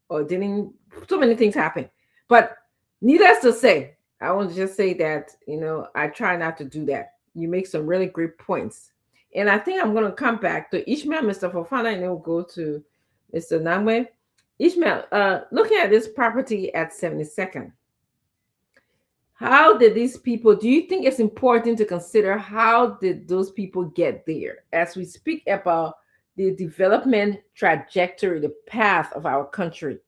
or didn't, so many things happen. But needless to say, I want to just say that, I try not to do that. You make some really great points. And I think I'm going to come back to Ishmael, Mr. Fofana, and then we'll go to Mr. Nangwe. Ishmael, looking at this property at 72nd, how did these people, do you think it's important to consider how did those people get there as we speak about the development trajectory, the path of our country?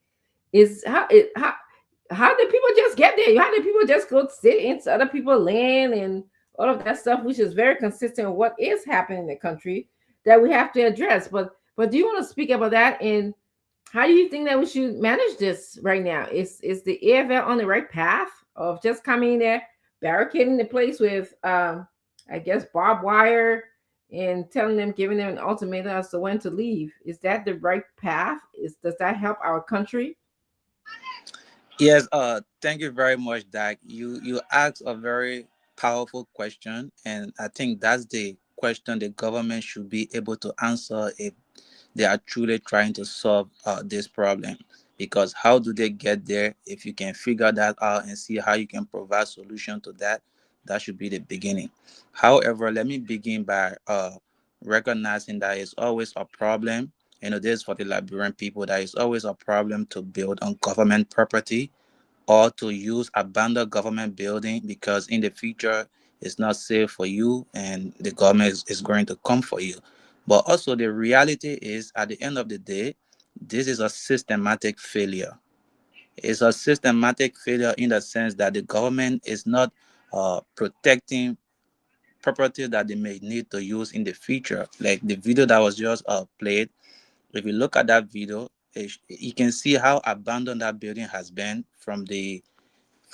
Is how did people just get there? How did people just go sit into other people's land and all of that stuff, which is very consistent with what is happening in the country that we have to address? But do you want to speak about that, and how do you think that we should manage this right now? Is the AFL on the right path of just coming in there, barricading the place with, I guess, barbed wire, and telling them, giving them an ultimatum as to when to leave? Is that the right path? Does that help our country? Yes, thank you very much, Dak. You asked a very powerful question, and I think that's the question the government should be able to answer if they are truly trying to solve this problem. Because how do they get there? If you can figure that out and see how you can provide solution to that, that should be the beginning. However, let me begin by recognizing that it's always a problem. This for the Liberian people, that is always a problem to build on government property or to use abandoned government building, because in the future it's not safe for you and the government is going to come for you. But also the reality is, at the end of the day, this is a systematic failure. It's a systematic failure in the sense that the government is not protecting property that they may need to use in the future. Like the video that was just played, if you look at that video, you can see how abandoned that building has been, from the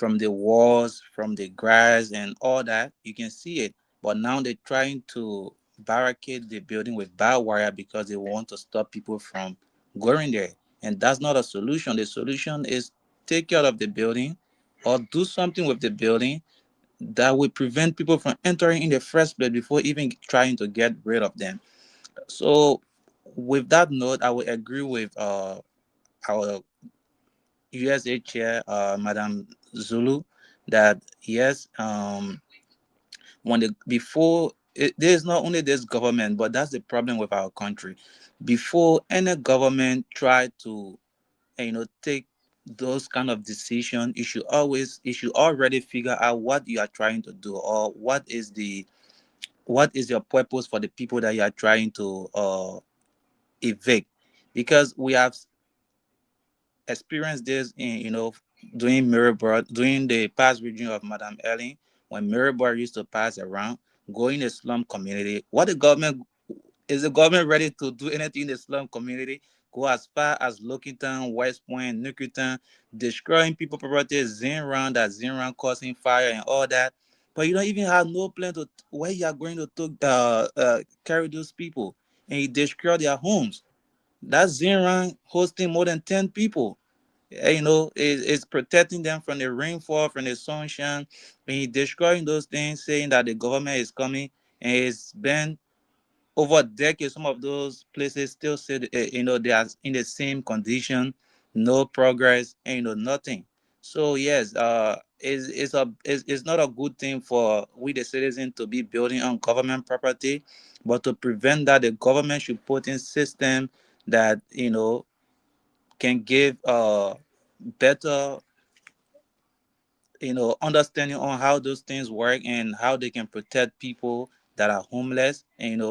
walls, from the grass and all that. You can see it. But now they're trying to barricade the building with barbed wire because they want to stop people from going there. And that's not a solution. The solution is take care of the building or do something with the building that will prevent people from entering in the first place before even trying to get rid of them. So with that note, I would agree with our USA chair, Madam Zulu, that yes, when the before there's not only this government, but that's the problem with our country. Before any government try to, take those kind of decision, you should already figure out what you are trying to do, or what is your purpose for the people that you are trying to evict, because we have experienced this in, doing Mirror, during the past region of Madam Ellen, when Mirror used to pass around, going to slum community. What the government is the government ready to do anything in the slum community? Go as far as Lockington, West Point, Nukutan, destroying people property, Zinran causing fire and all that. But you don't even have no plan to where you are going to carry those people, and you destroy their homes. That's Zinran hosting more than 10 people. It's protecting them from the rainfall, from the sunshine. When you destroying those things, saying that the government is coming, and it's been over decades, some of those places still say, they are in the same condition, no progress, and nothing. So yes, it's not a good thing for we the citizens to be building on government property, but to prevent that, the government should put in system that can give better understanding on how those things work and how they can protect people that are homeless, and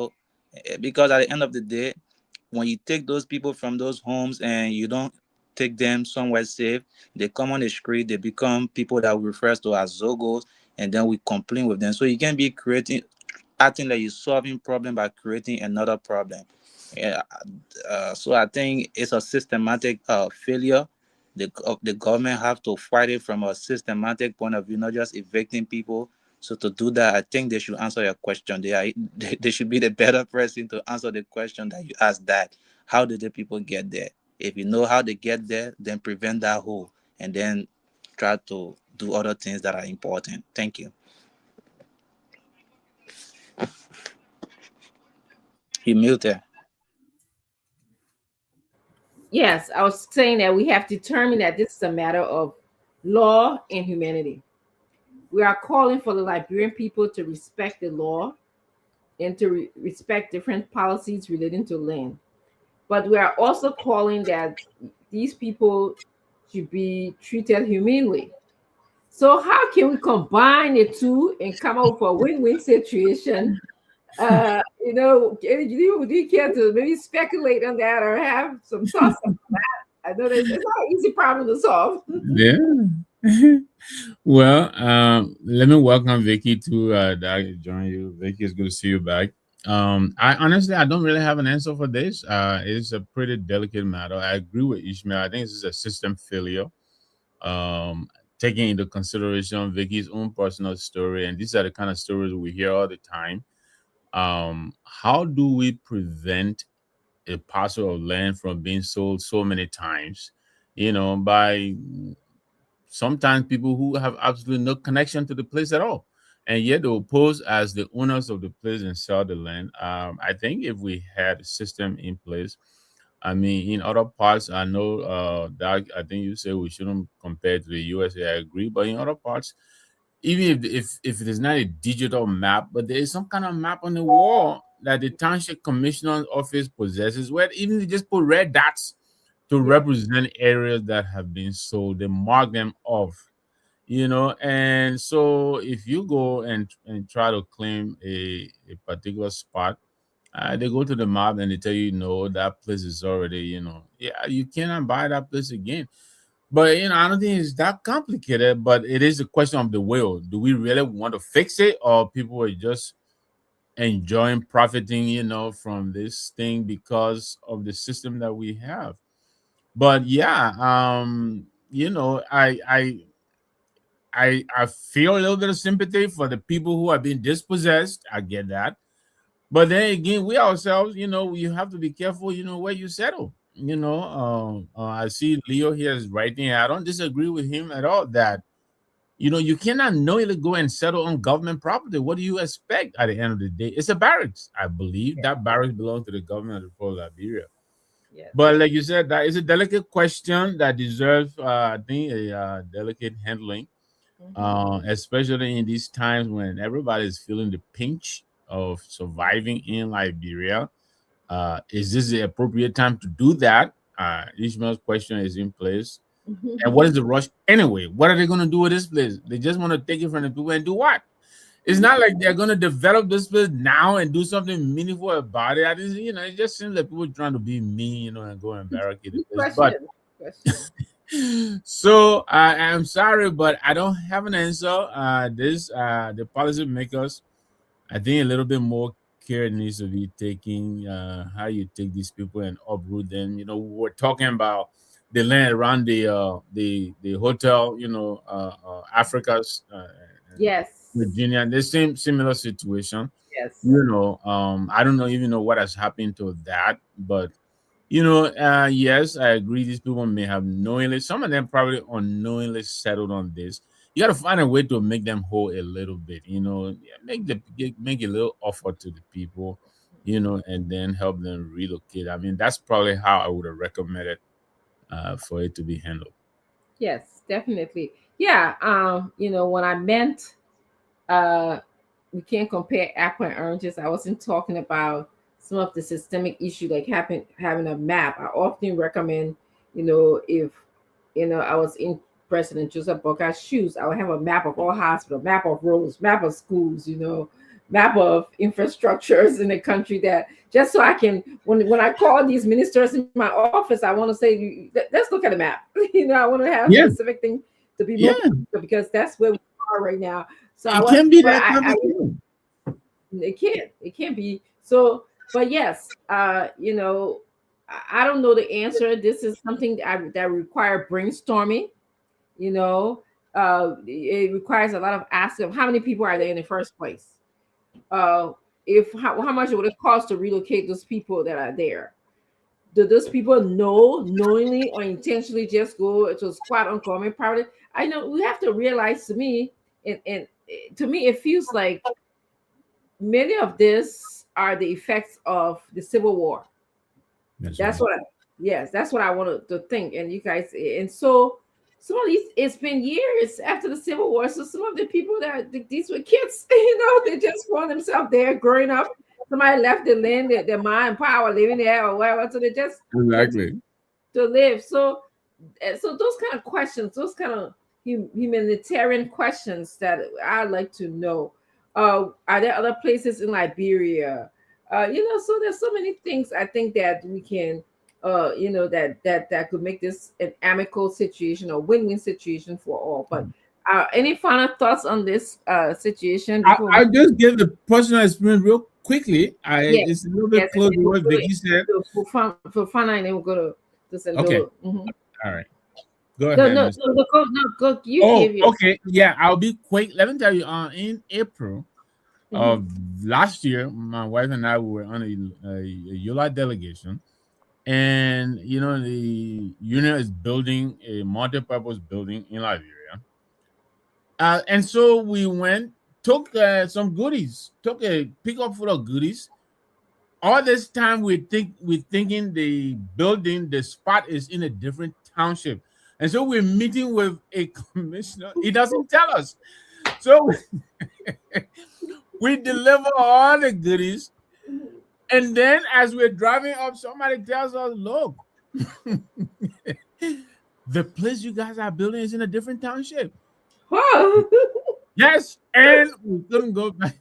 because at the end of the day, when you take those people from those homes and you don't take them somewhere safe, they come on the street, they become people that we refer to as zogos, and then we complain with them. So you can be creating, acting like you're solving problem by creating another problem. Yeah, so I think it's a systematic failure. The government have to fight it from a systematic point of view, not just evicting people. So to do that, I think they should answer your question. They should be the better person to answer the question that you asked. That how did the people get there? If you know how they get there, then prevent that hole, and then try to do other things that are important. Thank you. You mute there. Yes, I was saying that we have determined that this is a matter of law and humanity. We are calling for the Liberian people to respect the law and to respect different policies relating to land. But we are also calling that these people should be treated humanely. So how can we combine the two and come up with a win-win situation? Do you care to maybe speculate on that or have some thoughts on that? I know that it's not an easy problem to solve. Yeah. Well, let me welcome Vicky to that join you. Vicky, it's good to see you back. I honestly I don't really have an answer for this. It's a pretty delicate matter. I agree with Ishmael. I think this is a system failure. Taking into consideration Vicky's own personal story, and these are the kind of stories we hear all the time. How do we prevent a parcel of land from being sold so many times? By sometimes people who have absolutely no connection to the place at all, and yet they will pose as the owners of the place and sell the land. I think if we had a system in place, I mean, in other parts, I know that I think you say we shouldn't compare to the USA. I agree, but in other parts, even if it is not a digital map, but there is some kind of map on the wall that the township commissioner's office possesses, where even they just put red dots to represent areas that have been sold. They mark them off, and so if you go and try to claim a particular spot, they go to the map and they tell you no, that place is already, yeah, you cannot buy that place again. But I don't think it's that complicated, but it is a question of the will. Do we really want to fix it, or people are just enjoying profiting, from this thing because of the system that we have? But yeah, I feel a little bit of sympathy for the people who are being dispossessed. I get that. But then again, we ourselves, you have to be careful, where you settle. I see Leo here is writing. I don't disagree with him at all that, you cannot knowingly go and settle on government property. What do you expect at the end of the day? It's a barracks. I believe that barracks belongs to the government of the Republic of Liberia. Yes. But like you said, that is a delicate question that deserves, I think, a delicate handling, especially in these times when everybody is feeling the pinch of surviving in Liberia. Is this the appropriate time to do that? Ishmael's question is in place. And what is the rush anyway? What are they going to do with this place? They just want to take it from the people and do what? It's not like they're going to develop this place now and do something meaningful about it. I just, it just seems like people trying to be mean, and go and barricade the place. But so I'm sorry, but I don't have an answer. The policy makers, I think a little bit more care needs to be taking how you take these people and uproot them. We're talking about the land around the hotel, Africa's Yes. Virginia, the same similar situation. Yes. I don't know even know what has happened to that, but yes, I agree. These people may have knowingly, some of them probably unknowingly settled on this. You got to find a way to make them whole a little bit. Make a little offer to the people, and then help them relocate. I mean, that's probably how I would have recommended for it to be handled. Yes, definitely. Yeah. When I meant we can't compare apple and oranges, I wasn't talking about some of the systemic issue like having a map. I often recommend, if I was in President Joseph Boca's shoes, I would have a map of all hospitals, map of roads, map of schools, map of infrastructures in the country, that just so I can, when I call these ministers in my office, I want to say, let's look at a map. I want to have Yeah, specific things to be more yeah. because that's where we are right now. So I It want, can be but that I complicated. it can't be so. But yes, I don't know the answer. This is something that require brainstorming. you know it requires a lot of asking of how many people are there in the first place, uh if how much would it cost to relocate those people that are there. Do those people knowingly or intentionally just go to squat on government property? I know we have to realize, to me, and to me it feels like many of this are the effects of the Civil War. That's That's right. what I, yes, that's what I wanted to think. And you guys, and so some of these, it's been years after the Civil War. So some of the people these were kids, they just found themselves there growing up. Somebody left the land, their mind and power living there or whatever. So they just continue Exactly. to live. So those kind of questions, those kind of humanitarian questions that I'd like to know. Are there other places in Liberia? So there's so many things I think that we can, that could make this an amicable situation or win-win situation for all. But any final thoughts on this situation before we? I'll just give the personal experience real quickly. Yes, It's a little yes, bit and close then to we'll what go Vicky said. to Fufana, and then we'll go to Okay, Sandolo. all right. Go No, ahead, no, Miss. no, no, go, no, go. You Oh, give yours. okay. Yeah, I'll be quick. Let me tell you, in April Hmm. of last year, my wife and I were on a ULA delegation, and the union is building a multi-purpose building in Liberia, and so we went, took some goodies, took a pickup full of goodies. All this time we're thinking the spot is in a different township, and so we're meeting with a commissioner. He doesn't tell us, so we deliver all the goodies, and then as we're driving up, somebody tells us, "Look, the place you guys are building is in a different township." Oh, Yes, and we couldn't go back.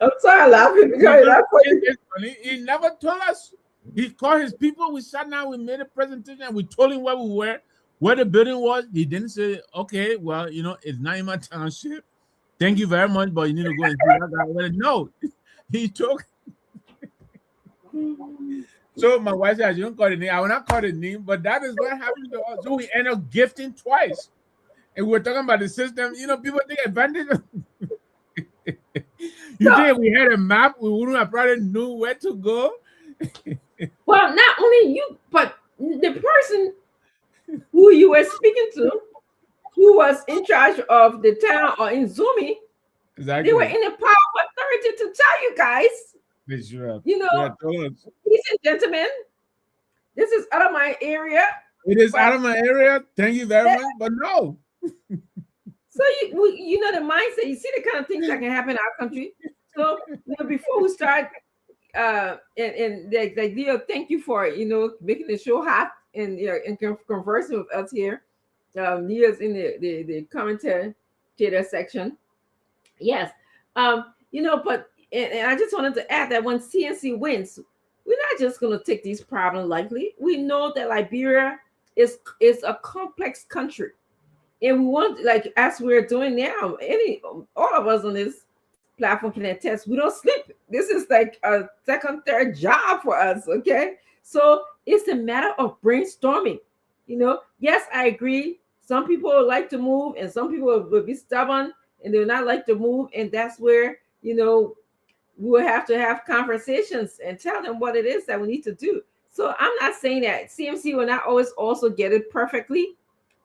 I'm sorry, laughing We because couldn't. that's what. It's funny. He never told us. He called his people. We sat down. We made a presentation. And we told him where we were, where the building was. He didn't say, "Okay, well, it's not in my township. Thank you very much, but you need to go and see that guy." Well, no, he took. So my wife said, "You don't call the name. I will not call the name." But that is what happened to us. So we end up gifting twice, and we're talking about the system. People take advantage of. You So, think if we had a map, we wouldn't have probably knew where to go. well, not only you, but the person who you were speaking to, who was in charge of the town or in Zumi, they were Exactly. in the power of authority to tell you guys, They should have. you know, Should have told us. ladies and gentlemen, this is out of my area, It is out but of my area. Thank you very that, much. But no. so the mindset. You see the kind of things that can happen in our country. So before we start, and like Leo, thank you for making the show hot and conversing with us here. Leo's in the commentator section. Yes. But and I just wanted to add that when CNC wins, we're not just going to take these problems lightly. We know that Liberia is a complex country, and we want, like, as we're doing now, all of us on this platform can attest, we don't sleep. This is like a second, third job for us. Okay, so it's a matter of brainstorming. Yes, I agree. Some people like to move, and some people will be stubborn and they'll not like to move, and that's where we'll have to have conversations and tell them what it is that we need to do. So I'm not saying that CMC will not always also get it perfectly,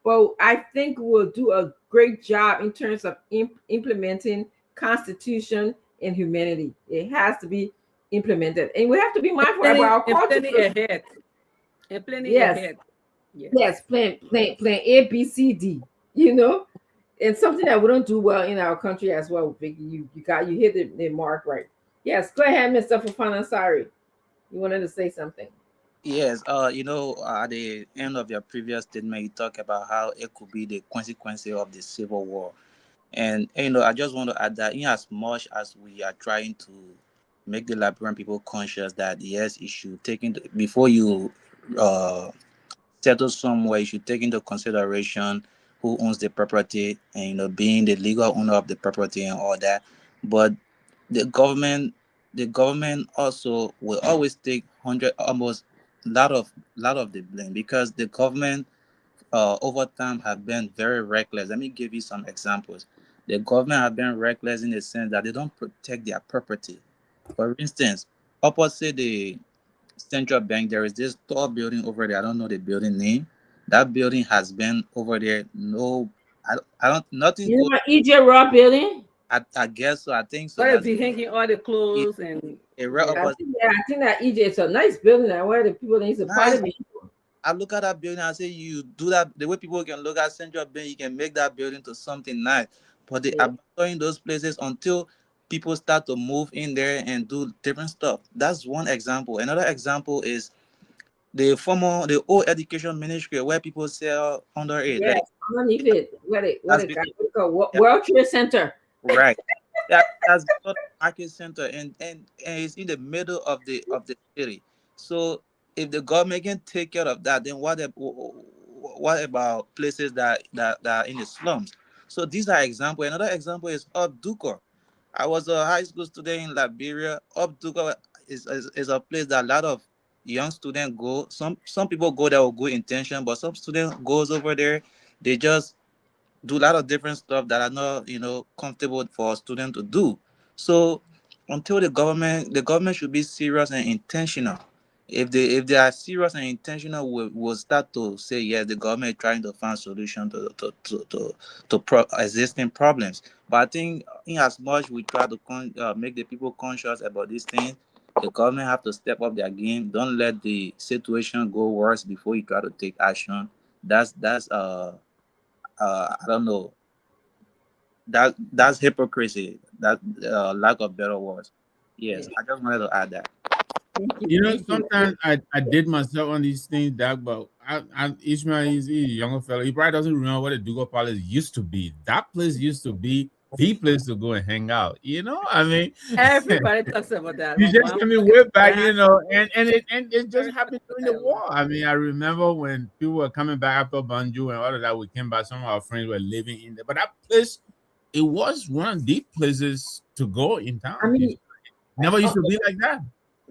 but I think we'll do a great job in terms of implementing Constitution and humanity. It has to be implemented, and we have to be mindful about our And culture planning too. ahead. And planning Yes, ahead. Yes. yes, plan A, B, C, D. You know, and something that we don't do well in our country as well, Vicky. You hit the mark right. Yes, go ahead, Mr. Fafana. Sorry, you wanted to say something. Yes, at the end of your previous statement, you talk about how it could be the consequence of the civil war. And I just want to add that in as much as we are trying to make the Liberian people conscious that yes, you should take into before you uh settle somewhere, you should take into consideration who owns the property and being the legal owner of the property and all that. But the government the government also will always take hundred almost lot of the blame because the government over time have been very reckless. Let me give you some examples. The government have been reckless in the sense that they don't protect their property. For instance, opposite the central bank, there is this tall building over there. I don't know the building name. That building has been over there. No, I don't. Nothing You goes. know EJ Raw building? I guess so. I think so. Where That's they be hanging all the it. clothes and Right yeah. opposite. I think that EJ is a nice building. I where the people that used to Nice. party. I look at that building and say, you do that the way people can look at Central Bank, you can make that building to something nice. But they Yeah. abandoning those places until people start to move in there and do different stuff. That's one example. Another example is the old education ministry where people sell underage. Yes, underneath it. What That's it been got? What it called? yeah, World Trade Center. right. That's got market center and it's in the middle of the city. So if the government can take care of that, then what about places that are in the slums? So these are examples. Another example is Duko. I was a high school student in Liberia. Duko is a place that a lot of young students go. Some people go there with good intention, but some students goes over there. They just do a lot of different stuff that are not comfortable for a student to do. So until the government should be serious and intentional. If they are serious and intentional, we'll start to say yes, the government is trying to find solution to existing problems. But I think in as much we try to make the people conscious about these things, the government have to step up their game. Don't let the situation go worse before you try to take action. That's I don't know, that's hypocrisy. That lack of better words. Yeah. Yes, I just wanted to add that. Thank you. You know, Thank you. sometimes I did myself on these things, Doc, but Ishmael, he's a younger fellow. He probably doesn't remember what the Dugo Palace used to be. That place used to be the place to go and hang out. You know, I mean, Everybody talks about that. you My just mom can be talk way about back, that. and it just Everybody happened talk during the about war. I mean, I remember when people were coming back after Banjo and all of that. We came back. Some of our friends were living in there, but that place, it was one of the places to go in I town. mean, Never used uh, to be like that.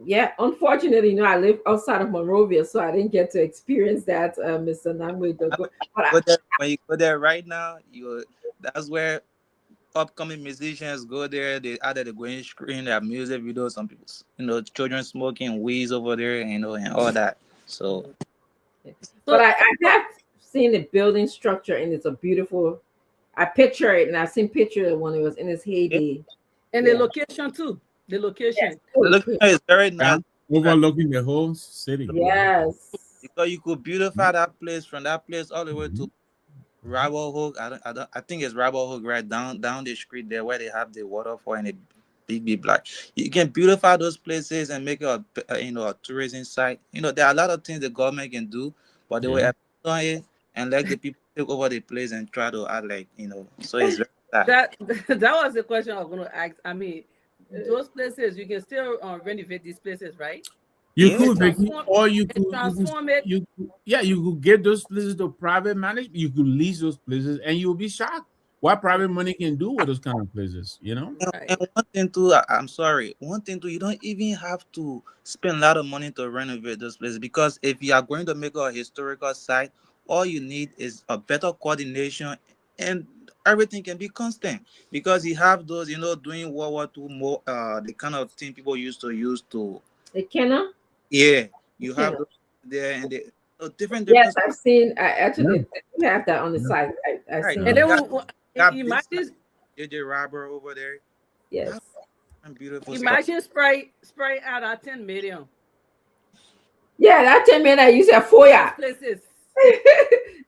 yeah, unfortunately, I live outside of Monrovia, so I didn't get to experience that, Mr. Nangwe. But Go there, when you go there right now, that's where upcoming musicians go there. They either they go and screen their music videos. Some people, children smoking weeds over there, and all that. So but So I have seen the building structure, and it's a beautiful. I picture it, and I've seen pictures when it was in its yeah, heyday. and the Yeah. location too. The Yes. location. the location is very Yeah, nice. Right? overlooking the whole city. Yes. Because you could beautify that place from that place all the way to Rival Hook. I think it's Rival Hook right down the street there where they have the waterfall and the big black. You can beautify those places and make it a tourism site. There are a lot of things the government can do, but they will Yeah. abandon it and let the people take over the place and try to act like. So it's very sad. That that was the question I was going to ask. I mean, those places you can still renovate these places, right? You Yeah, could, Vicky, Transform or and transform it. yeah, you could give those places to private management. You could lease those places, and you'll be shocked what private money can do with those kind of places. You know, and Right. one thing too, I'm sorry. One thing too, you don't even have to spend a lot of money to renovate those places because if you are going to make a historical site, all you need is a better coordination, and everything can be constant because you have those, doing World War II more, the kind of thing people used to use to, The Kenna? yeah, The you have Kenna. those there and so different Yes, different I've seen. I yeah, actually do have that on the yeah, site. I've right. seen And it. yeah. then Got big site, imagine JJ Robber over there. Yes. Have some beautiful stuff. imagine spray out at 10 million. Yeah, that 10 minute I use at Those FOIA. places.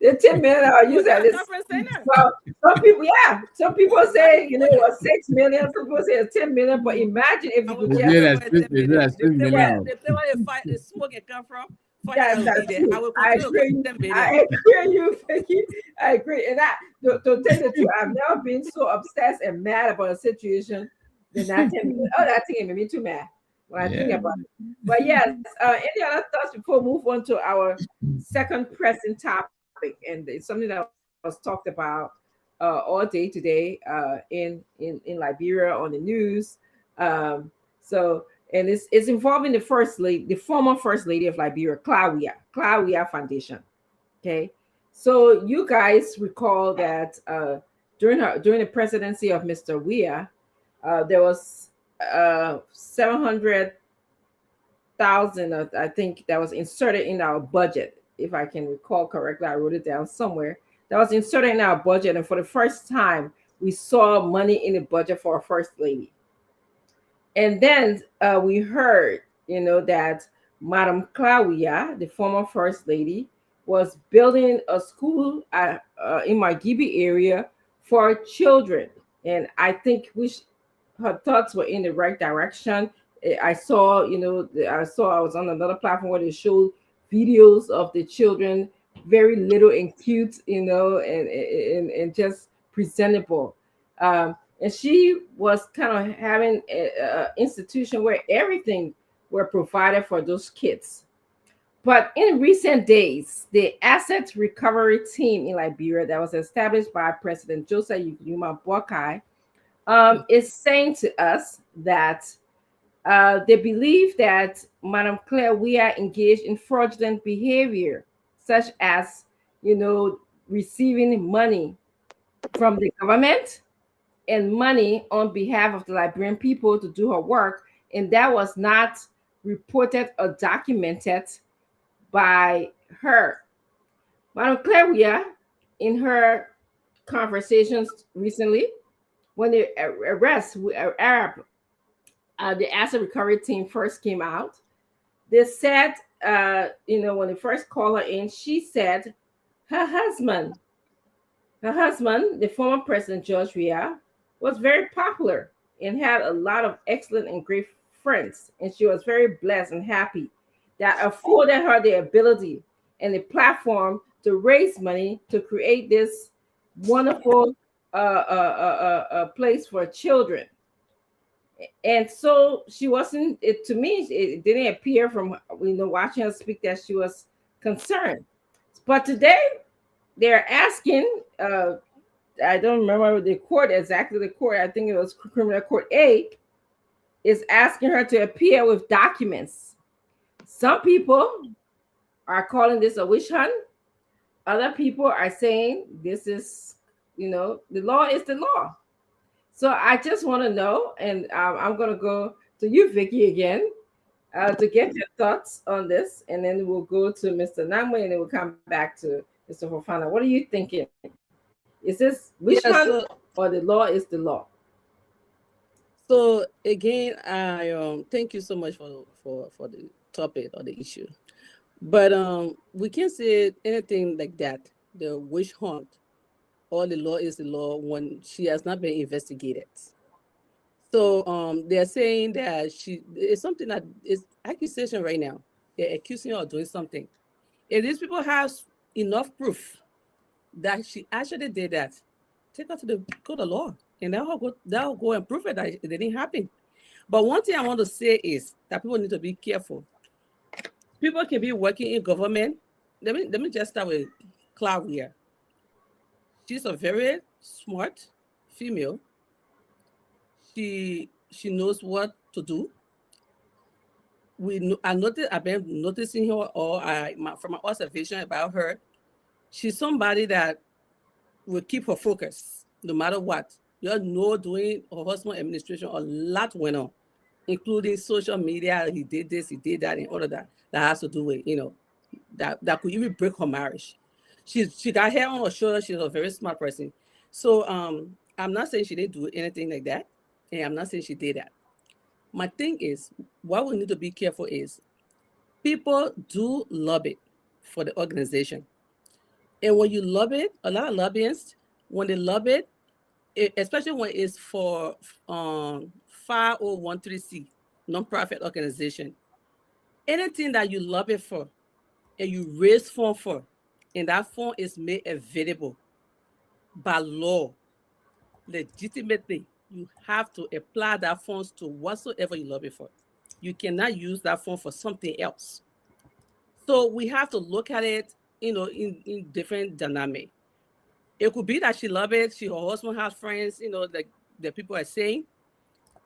The 10 minute I use Was at that this. conference center? Well, some people, yeah, some people say it was 6 million. Some people say it's 10 million. But imagine if I you will could be Is just, it asking at for a six? 10 Is it million. at 6 million? yeah, They play where the fight the smoke can come from. for her to be That's there. I true. will I continue to agree. send video. I agree you, Vicky. I agree. And that to tell you the truth, I've never been so obsessed and mad about a situation than that thing. Oh, that thing made me too mad when I think Yeah. about it. But yes, any other thoughts before we move on to our second pressing topic? And it's something that was talked about all day today in Liberia on the news. So and it's involving the first lady, the former first lady of Liberia, Claudia Foundation. Okay, so you guys recall that during the presidency of Mr. Weah, there was 700,000, I think, that was inserted in our budget. If I can recall correctly, I wrote it down somewhere. That was inserted in our budget, and for the first time, we saw money in the budget for a first lady. And then we heard, that Madam Claudia, the former first lady, was building a school in my Gibi area for children. And I think her thoughts were in the right direction. I saw, I was on another platform where they showed videos of the children, very little and cute, and just presentable. And she was kind of having an institution where everything were provided for those kids. But in recent days, the asset recovery team in Liberia that was established by President Joseph Yuma Boakai is saying to us that they believe that Madam Claire Weah engaged in fraudulent behavior, such as, receiving money from the government and money on behalf of the Liberian people to do her work, and that was not reported or documented by her. Madam Claria, in her conversations recently, when the arrest Arab, the asset recovery team first came out, they said, when they first called her in, she said her husband Her husband, the former President George Weah, was very popular and had a lot of excellent and great friends. And she was very blessed and happy that afforded her the ability and the platform to raise money to create this wonderful place for children. And so she wasn't. It to me, it didn't appear from watching her speak that she was concerned. But today they're asking. I don't remember the court exactly. The court, I think it was criminal court A, is asking her to appear with documents. Some people are calling this a witch hunt. Other people are saying this is, the law is the law. So I just want to know, and I'm going to go to you, Vicky, again, to get your thoughts on this, and then we'll go to Mr. Namwe, and then we'll come back to Mr. Fofana. What are you thinking? Is this witch Yeah, hunt so or the law is the law? so again, I thank you so much for the topic or the issue. But we can't say anything like that. The witch hunt or the law is the law when she has not been investigated. So they're saying that it's something that is accusation right now. They're accusing her of doing something. If these people have enough proof that she actually did that, take her to the court of law, and they'll go and prove it that it didn't happen. But one thing I want to say is that people need to be careful. People can be working in government. Let me just start with Claudia. She's a very smart female. She knows what to do. I've been noticing her, or from my observation about her, she's somebody that will keep her focus no matter what. You know, doing her husband administration, a lot went on, including social media. He did this, he did that, and all of that. That has to do with, that could even break her marriage. She got hair on her shoulder. She's a very smart person. So I'm not saying she didn't do anything like that, and I'm not saying she did that. My thing is, what we need to be careful is people do lobby for the organization. And when you lobby, a lot of lobbyists, when they lobby, especially when it's for 5013C, nonprofit organization, anything that you lobby for, and you raise funds for, and that fund is made available by law, legitimately, you have to apply that funds to whatsoever you love it for. You cannot use that fund for something else. So we have to look at it, in different dynamic. It could be that she love it. Her husband has friends, like the people are saying,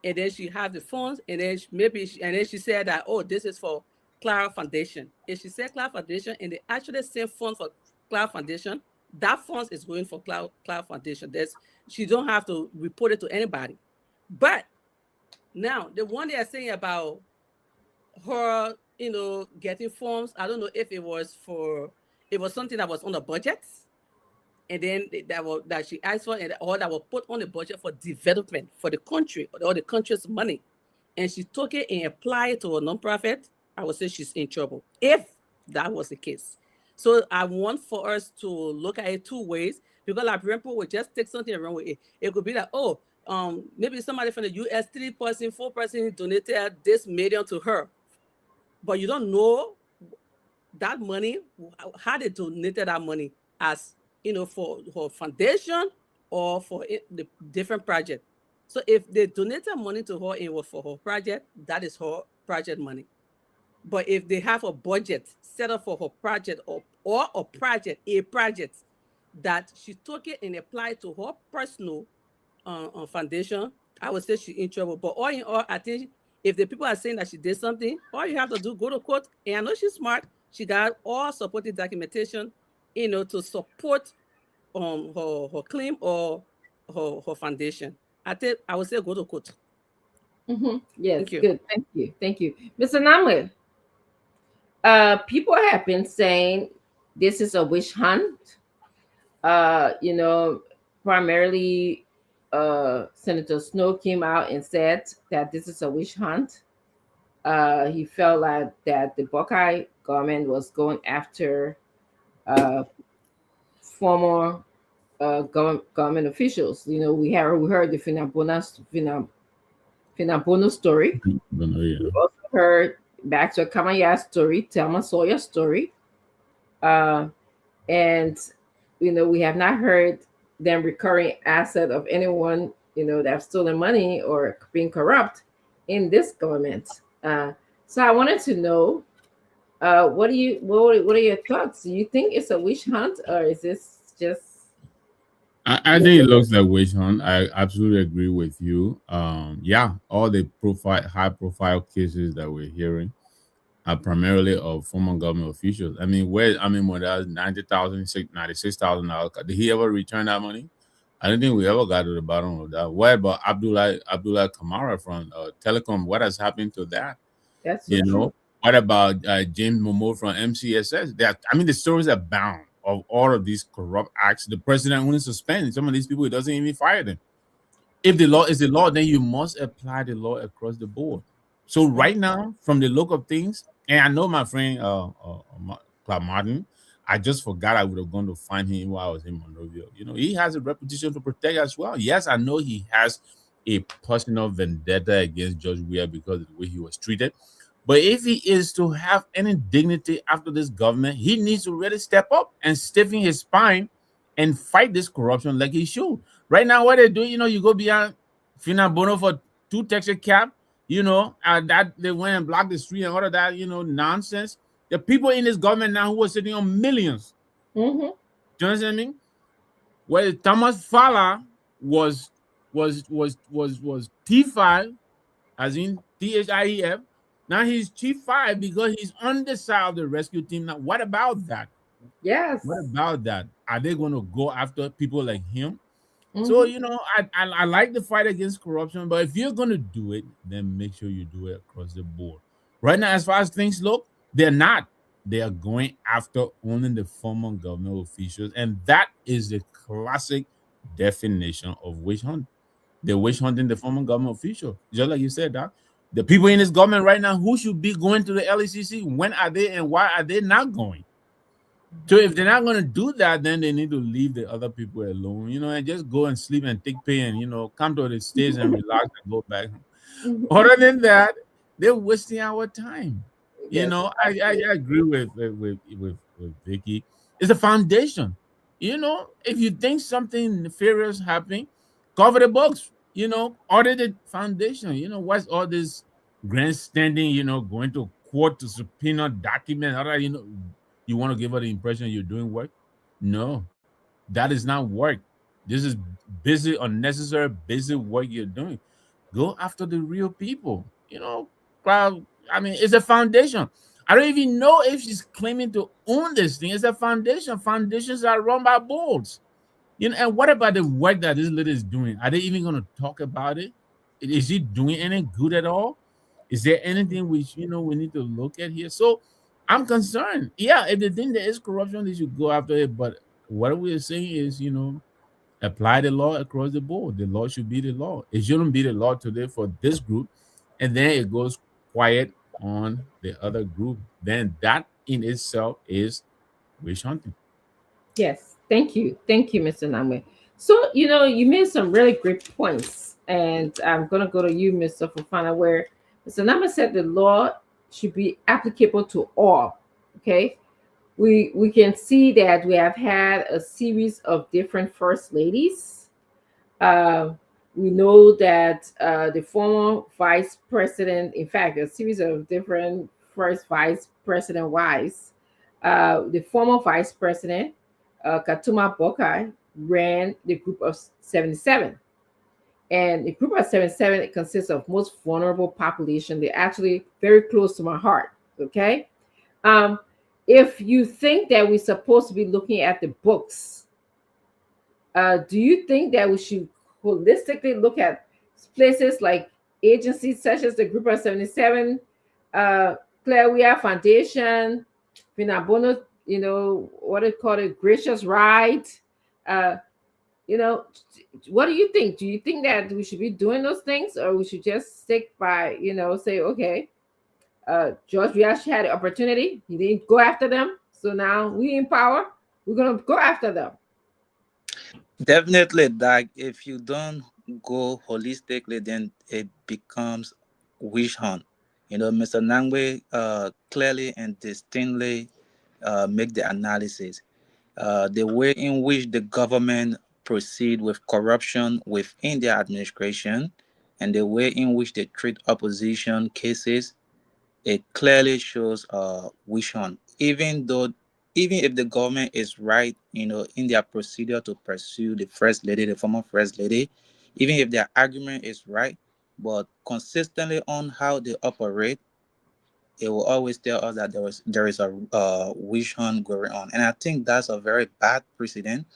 and then she have the funds, and then and then she said that, oh, this is for Clara Foundation. If she said Clara Foundation, and they actually send funds for Clara Foundation, that funds is going for Clara Foundation. She don't have to report it to anybody. But now the one they are saying about her, getting funds, I don't know if it was something that was on the budget, and then that she asked for, or that was put on the budget for development for the country, or the country's money, and she took it and applied it to a nonprofit. I would say she's in trouble if that was the case. So I want for us to look at it two ways, because like people would just take something wrong with it. It could be that, oh, maybe somebody from the US, 3%, 4% donated this million to her, but you don't know that money, how they donated that money, as for her foundation or for the different project. So if they donated money to her and it was for her project, that is her project money. But if they have a budget set up for her project, or a project that she took it and applied to her personal foundation, I would say she's in trouble. But all in all, I think if the people are saying that she did something, all you have to do, go to court. And I know she's smart. She got all supporting documentation, to support her claim or her foundation. I would say go to court. Yes, Thank you. good. Thank you, Mr. Namwe. People have been saying this is a witch hunt. Primarily, Senator Snow came out and said that this is a witch hunt. He felt like that the Buckeye government was going after former government officials. We heard the Finabono story. We also heard Baxter Kamaya's story, Thelma Sawyer's story. And we have not heard them recurring asset of anyone that's stolen money or being corrupt in this government. So I wanted to know, what are your thoughts? Do you think it's a witch hunt, or is this just? I think it looks like witch hunt. I absolutely agree with you. Yeah, all the high profile cases that we're hearing are primarily of former government officials. I mean, when that $90,000, $96,000, did he ever return that money? I don't think we ever got to the bottom of that. What about Abdullah Kamara from Telecom? What has happened to that? That's so true. What about James Momo from MCSS? The stories are bound of all of these corrupt acts. The president wouldn't suspend some of these people. He doesn't even fire them. If the law is the law, then you must apply the law across the board. So right now, from the look of things, and I know my friend Clark Martin, I just forgot I would have gone to find him while I was in Monrovia. He has a reputation to protect as well. Yes, I know he has a personal vendetta against George Weah because of the way he was treated. But if he is to have any dignity after this government, he needs to really step up and stiffen his spine and fight this corruption like he should. Right now, what they do, you go beyond Fina Bono for 2 Texas cab, that they went and blocked the street and all of that, nonsense. The people in this government now who are sitting on millions. Mm-hmm. Do you understand what I mean? Well, Thomas Fala was T5, as in THIEF. Now he's Chief 5 because he's on the side of the rescue team. Now, what about that? Yes. What about that? Are they going to go after people like him? Mm-hmm. So, I like the fight against corruption, but if you're going to do it, then make sure you do it across the board. Right now, as far as things look, they're not. They are going after only the former government officials, and that is the classic definition of witch hunt. They're witch hunting the former government official. Just like you said, Doc. The people in this government right now who should be going to the LECC, when are they and why are they not going? So if they're not going to do that, then they need to leave the other people alone, and just go and sleep and take pay and, come to the States and relax and go back. Other than that, they're wasting our time. You Yes, know, I agree. I agree with Vicky. It's a foundation. You know, if you think something nefarious happening, cover the books. You know, audit the foundation. You know, what's all this grandstanding? You know, going to court to subpoena documents. How do you know? You want to give her the impression you're doing work? No, that is not work. This is busy, unnecessary, busy work you're doing. Go after the real people. You know, well, I mean, it's a foundation. I don't even know if she's claiming to own this thing. It's a foundation. Foundations are run by boards. You know, and what about the work that this lady is doing? Are they even going to talk about it? Is she doing any good at all? Is there anything which we need to look at here? So I'm concerned. Yeah, if they think there is corruption, they should go after it. But what we're saying is, apply the law across the board. The law should be the law. It shouldn't be the law today for this group, and then it goes quiet on the other group. Then that in itself is witch hunting. Yes, thank you, Mr. Namwe. So you made some really great points, and I'm gonna go to you, Mr. Fofana, where Mr. Namwe said the law should be applicable to all. Okay, we can see that we have had a series of different first ladies. Uh, we know that the former vice president, in fact, a series of different first vice president wives. The former vice president, Katuma Bokai, ran the group of 77. And the group of 77 it consists of most vulnerable population. They're actually very close to my heart. Okay. Um, if you think that we're supposed to be looking at the books, do you think that we should holistically look at places like agencies such as the Group of 77, Claire Weir Foundation, Vinabono, what they call it, Gracious Ride? Uh, you know, what do you think? Do you think that we should be doing those things, or we should just stick by, say, okay, George Riash had the opportunity, he didn't go after them, so now we in power, we're gonna go after them. Definitely, that if you don't go holistically, then it becomes wish hunt. Mr. Nangwe clearly and distinctly make the analysis. The way in which the government proceed with corruption within their administration and the way in which they treat opposition cases, it clearly shows wish hunt. Even if the government is right, in their procedure to pursue the first lady, the former first lady, even if their argument is right, but consistently on how they operate, it will always tell us that there is a wish hunt going on, and I think that's a very bad precedent.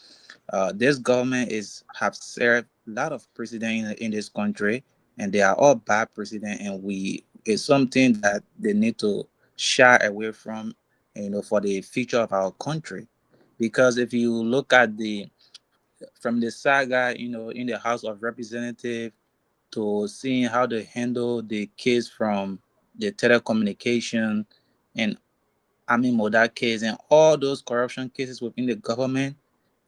This government is have served a lot of president in this country, and they are all bad president, and we it's something that they need to shy away from, for the future of our country. Because if you look at the from the saga, in the House of Representatives to seeing how they handle the case from the telecommunication and Army Moda case and all those corruption cases within the government,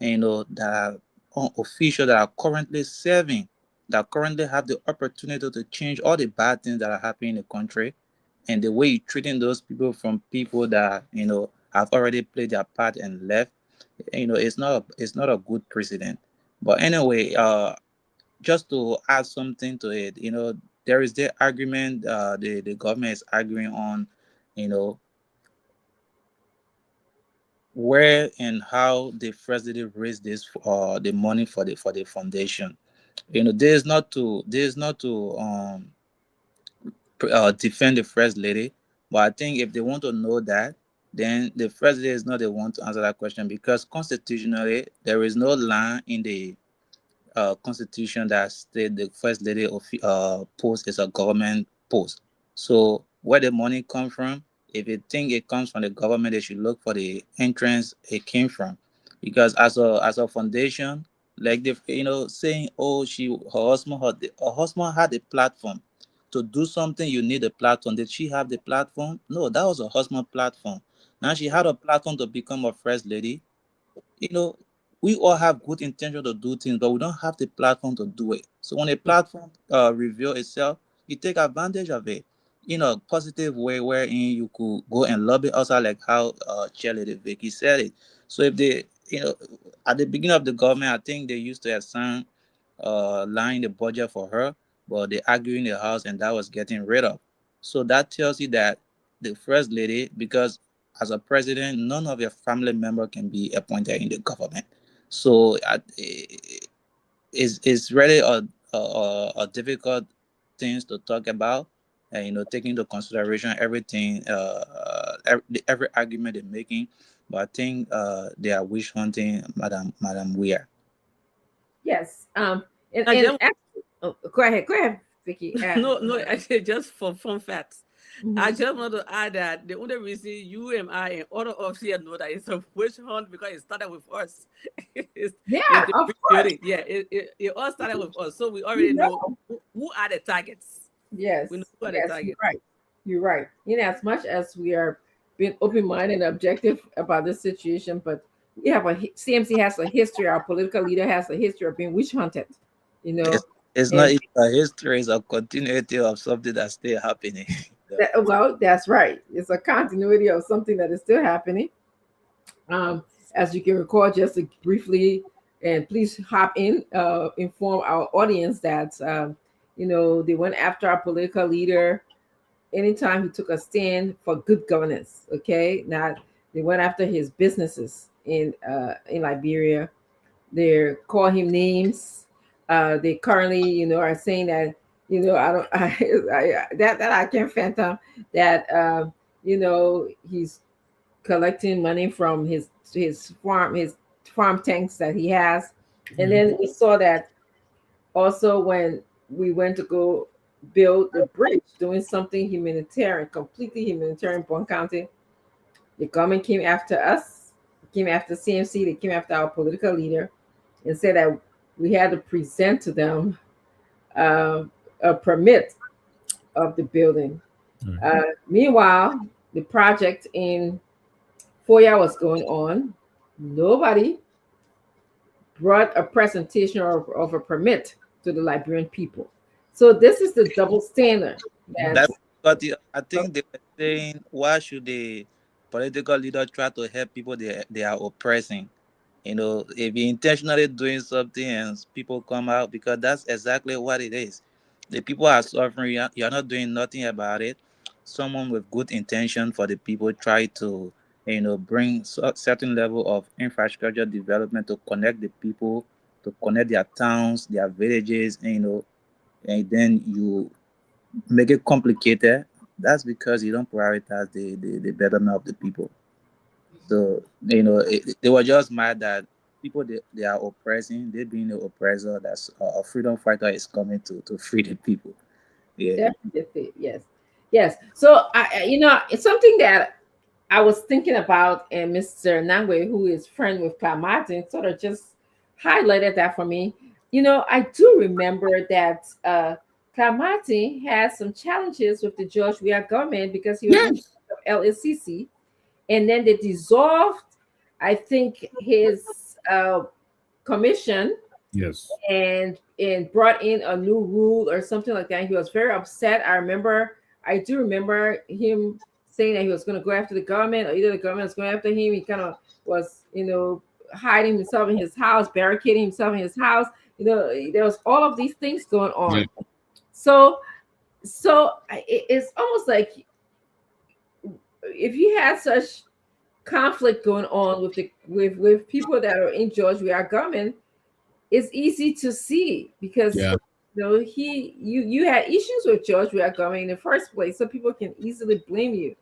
that are officials that are currently serving, that currently have the opportunity to change all the bad things that are happening in the country, and the way you're treating those people from people that have already played their part and left, it's not a good precedent. But anyway, just to add something to it, there is the argument the government is arguing on, you know, where and how the first lady raised this the money for the foundation. This is not to defend the first lady, but I think if they want to know that, then the first lady is not the one to answer that question, because constitutionally there is no line in the constitution that state the first lady of post is a government post. So where the money come from, if you think it comes from the government, they should look for the entrance it came from. Because as a foundation, like the saying, oh, her husband had a platform to do something. You need a platform. Did she have the platform? No, that was a husband platform. Now she had a platform to become a first lady. you know, we all have good intention to do things, but we don't have the platform to do it. So when a platform reveal itself, you take advantage of it. positive way wherein you could go and lobby outside, like how Chairlady Vicky said it. So if they, at the beginning of the government, I think they used to have some line the budget for her, but they argued in the house, and that was getting rid of. So that tells you that the first lady, because as a president, none of your family member can be appointed in the government. So it's really a difficult things to talk about, and taking into consideration everything, every argument they're making. But I think they are wish hunting, Madam Weir. Yes. And I just actually, oh, go ahead, Vicky. no, no, actually, just for fun facts. I Mhm. just want to add that the only reason you and I and other of us here know that it's a witch hunt because it started with us. It's Yeah, the of course. building. Yeah, it all started with us. So we You already know know. who are the targets. We know Yes, who are the yes, you're targets. right. You're right. As much as we are being open-minded and objective about this situation, but CMC has a history. Our political leader has a history of being witch hunted. You know, It's not and even a history; it's a continuity of something that's still happening. well, that's right. It's a continuity of something that is still happening. As you can recall, just to briefly, and please hop in, inform our audience that they went after our political leader anytime he took a stand for good governance. Okay, now they went after his businesses in Liberia. They call him names. They currently, are saying that I don't that I can't fathom that he's collecting money from his farm tanks that he has. And Mhm. then we saw that also when we went to go build the bridge, doing something humanitarian, completely humanitarian, Bon County. The government came after us, came after CMC, they came after our political leader, and said that we had to present to them uh, a permit of the building. Mhm. Meanwhile, the project in Foya was going on. Nobody brought a presentation of a permit to the Liberian people. So this is the double standard That, that's but I think they were saying, why should the political leader try to help people they are oppressing? If you're intentionally doing something and people come out, because that's exactly what it is. The people are suffering. You're not doing nothing about it. Someone with good intention for the people try to, bring certain level of infrastructure development to connect the people, to connect their towns, their villages, and then you make it complicated. That's because you don't prioritize the betterment of the people. So they were just mad that people they are oppressing, they being the oppressor. That's a freedom fighter is coming to free the people. Yeah. definitely yes, yes. So it's something that I was thinking about, and Mr. Nangwe, who is friend with Cloud Martin, sort of just highlighted that for me. I do remember that Cloud Martin had some challenges with the George Weah government because he was in Yes. charge of LACC, and then they dissolved, I think, his commission Yes. and brought in a new rule or something like that. He was very upset. I do remember him saying that he was going to go after the government, or either the government was going after him. He kind of was, hiding himself in his house, barricading himself in his house. There was all of these things going Yeah. on. So it's almost like if you had such conflict going on with people that are in George, we are government, it's easy to see because Yeah. you had issues with George we are government in the first place, so people can easily blame you.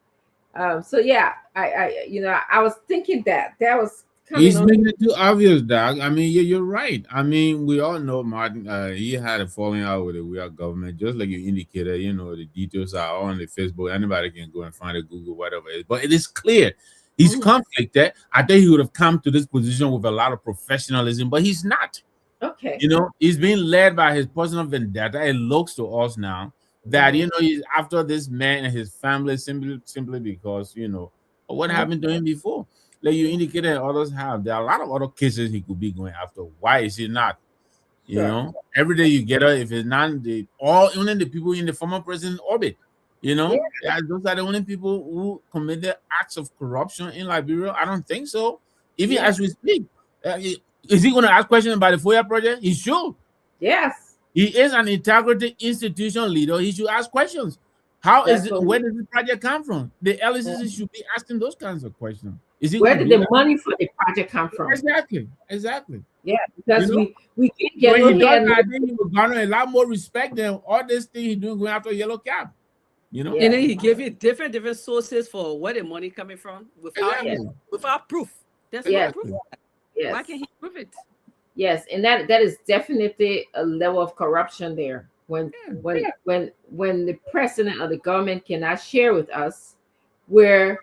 So yeah, I was thinking that was coming He's on. making it too obvious, Doc. I mean, you're right. I mean, we all know Martin. He had a falling out with the weird government, just like you indicated. The details are all on the Facebook. Anybody can go and find it, Google, whatever it is. But it is clear he's Mhm. conflicted. I think he would have come to this position with a lot of professionalism, but he's not. Okay. He's being led by his personal vendetta. It looks to us now that Mhm. he's after this man and his family simply because of what Mhm. happened to him before. Like you indicated, and others have. There are a lot of other cases he could be going after. Why is he not? Sure. Every day you get her, if it's not the all only the people in the former president orbit, You Yeah. know, those are the only people who committed acts of corruption in Liberia. I don't think so. Even Yeah. as we speak, is he going to ask questions about the FOIA project? He should. Yes. He is an integrity institution leader. He should ask questions. How is That's it? what Where we, does the project come from? The LCC should be asking those kinds of questions. Is he where going to did do the that? money for the project come from? Exactly. Exactly. Yeah, You because know, we can't get when no he does here. that, No, I think he will garner a lot more respect than all this thing he's doing going after yellow cap. You know, And yeah, then he gave you different sources for where the money coming from yeah, exactly. without proof. There's no yes, proof. Exactly. yes, Why can't he prove it? yes, and that is definitely a level of corruption there. When the president of the government cannot share with us where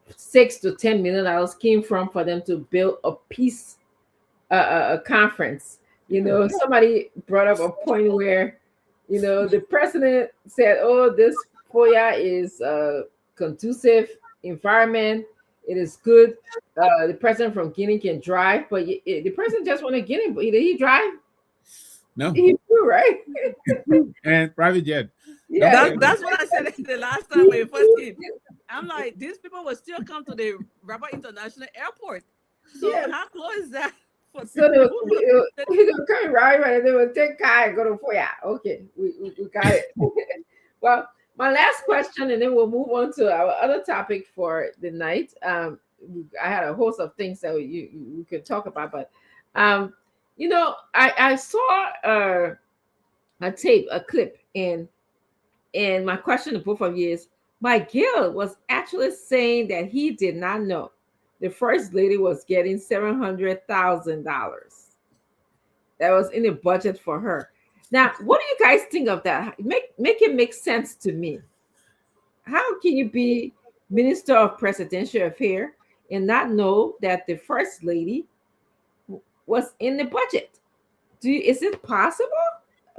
$6 to $10 million came from for them to build a peace a conference. Somebody brought up a point where, the president said, "Oh, this FOIA is a conducive environment. It is good. The president from Guinea can drive, but the president just want to Guinea. But did he drive? No. He flew, right? And private jet. Don't Yeah, forget that. That's what I said the last time when you first came. I'm like, these people will still come to the Rabat International Airport. So yes. how close is that? For So they people? we gonna come right, and they will take car and go to FOIA. Okay, we got it. Well, my last question, and then we'll move on to our other topic for the night. I had a host of things that we could talk about, but I saw a clip, and my question to both of you is: Miguel was actually saying that he did not know the first lady was getting $700,000 that was in the budget for her. Now, what do you guys think of that? Make it make sense to me. How can you be Minister of Presidential Affairs and not know that the first lady was in the budget? Is it possible,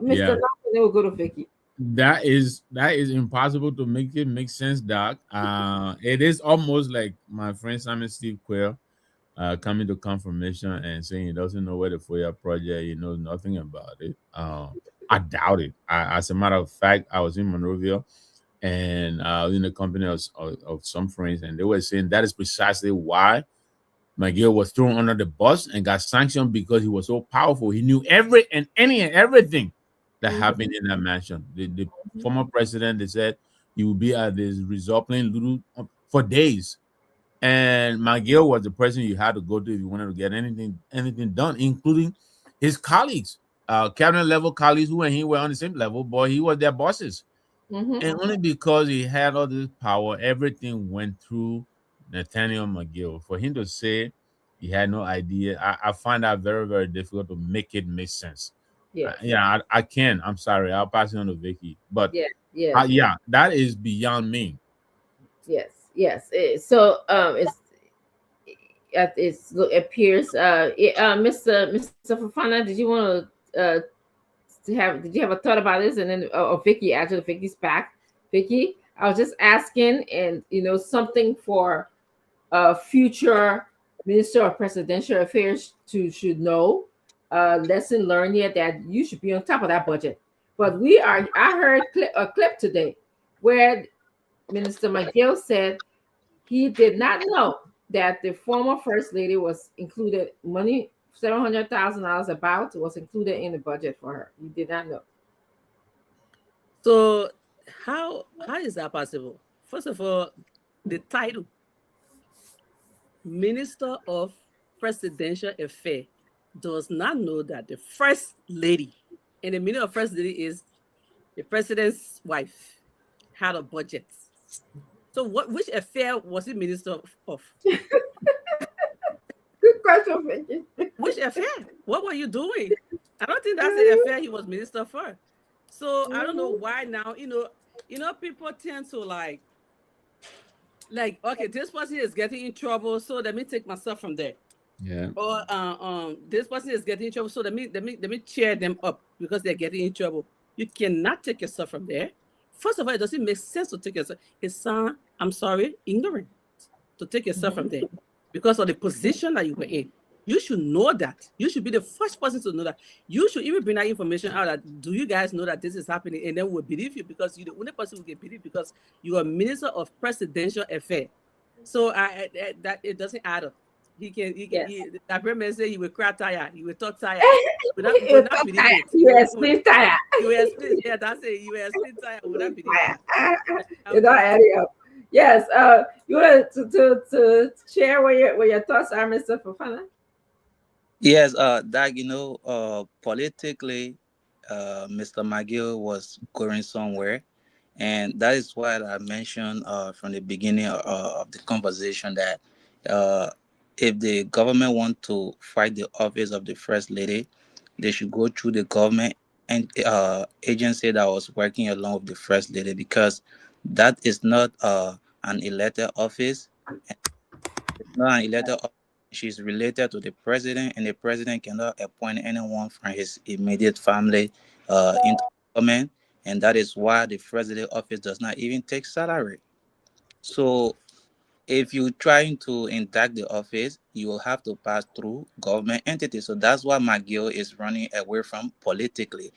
Mr. Yeah. Locke? And then we'll go to Vicky. That is impossible to make it make sense, Doc. It is almost like my friend Simon Steve Quayle coming to confirmation and saying he doesn't know where the FOIA project, he knows nothing about it. I doubt it. As a matter of fact, I was in Monrovia and in the company of some friends, and they were saying that is precisely why Miguel was thrown under the bus and got sanctioned, because he was so powerful. He knew everything that happened in that mansion. The former president, they said he would be at this resort playing Ludo for days. And Miguel was the person you had to go to if you wanted to get anything done, including his colleagues, cabinet level colleagues who and he were on the same level, but he was their bosses. Mm-hmm. And only because he had all this power, everything went through Nathaniel Miguel. For him to say he had no idea, I find that very, very difficult to make it make sense. Yes. I can. I'm sorry. I'll pass it on to Vicky. But yes. That is beyond me. Yes. So it appears Mr. Fafana, did you want to did you have a thought about this? And then Vicky, actually Vicky's back. Vicky, I was just asking, and something for future Minister of Presidential Affairs should know. Lesson learned here that you should be on top of that budget. But I heard a clip today where Minister Miguel said he did not know that the former first lady was included money, $700,000 about was included in the budget for her. He did not know. So how is that possible? First of all, the title Minister of Presidential Affairs does not know that the first lady, and the meaning of first lady is the president's wife, had a budget. So which affair was he minister of? Good question, Vicky. Which affair? What were you doing? I don't think that's the affair he was minister for. So I don't know why now, people tend to like, okay, this person is getting in trouble, so let me take myself from there. Yeah. Or this person is getting in trouble, so let me cheer them up because they're getting in trouble. You cannot take yourself from there. First of all, it doesn't make sense to take yourself. It's ignorant to take yourself from there because of the position that you were in. You should know that. You should be the first person to know that. You should even bring that information out. That do you guys know that this is happening? And then we'll believe you because you're the only person who can believe because you are Minister of Presidential Affairs. So that it doesn't add up. Yes. That man say he will cry tire, he will talk tire. We You will were not so believe tired. it. You were split tire. You will split, yeah, that's it. You will split tire, we will not believe Tire. that. You're not adding up. Yes. You want to share what your thoughts are, Mr. Fofana? Yes, that politically, Mr. McGill was going somewhere, and that is why I mentioned from the beginning of the conversation that uh, if the government want to fight the office of the first lady, they should go through the government and agency that was working along with the first lady, because that is not an elected office. No, an elected office. She's related to the president, and the president cannot appoint anyone from his immediate family into government, and that is why the president office does not even take salary. So if you're trying to induct the office, you will have to pass through government entities. So that's why McGill is running away from politically.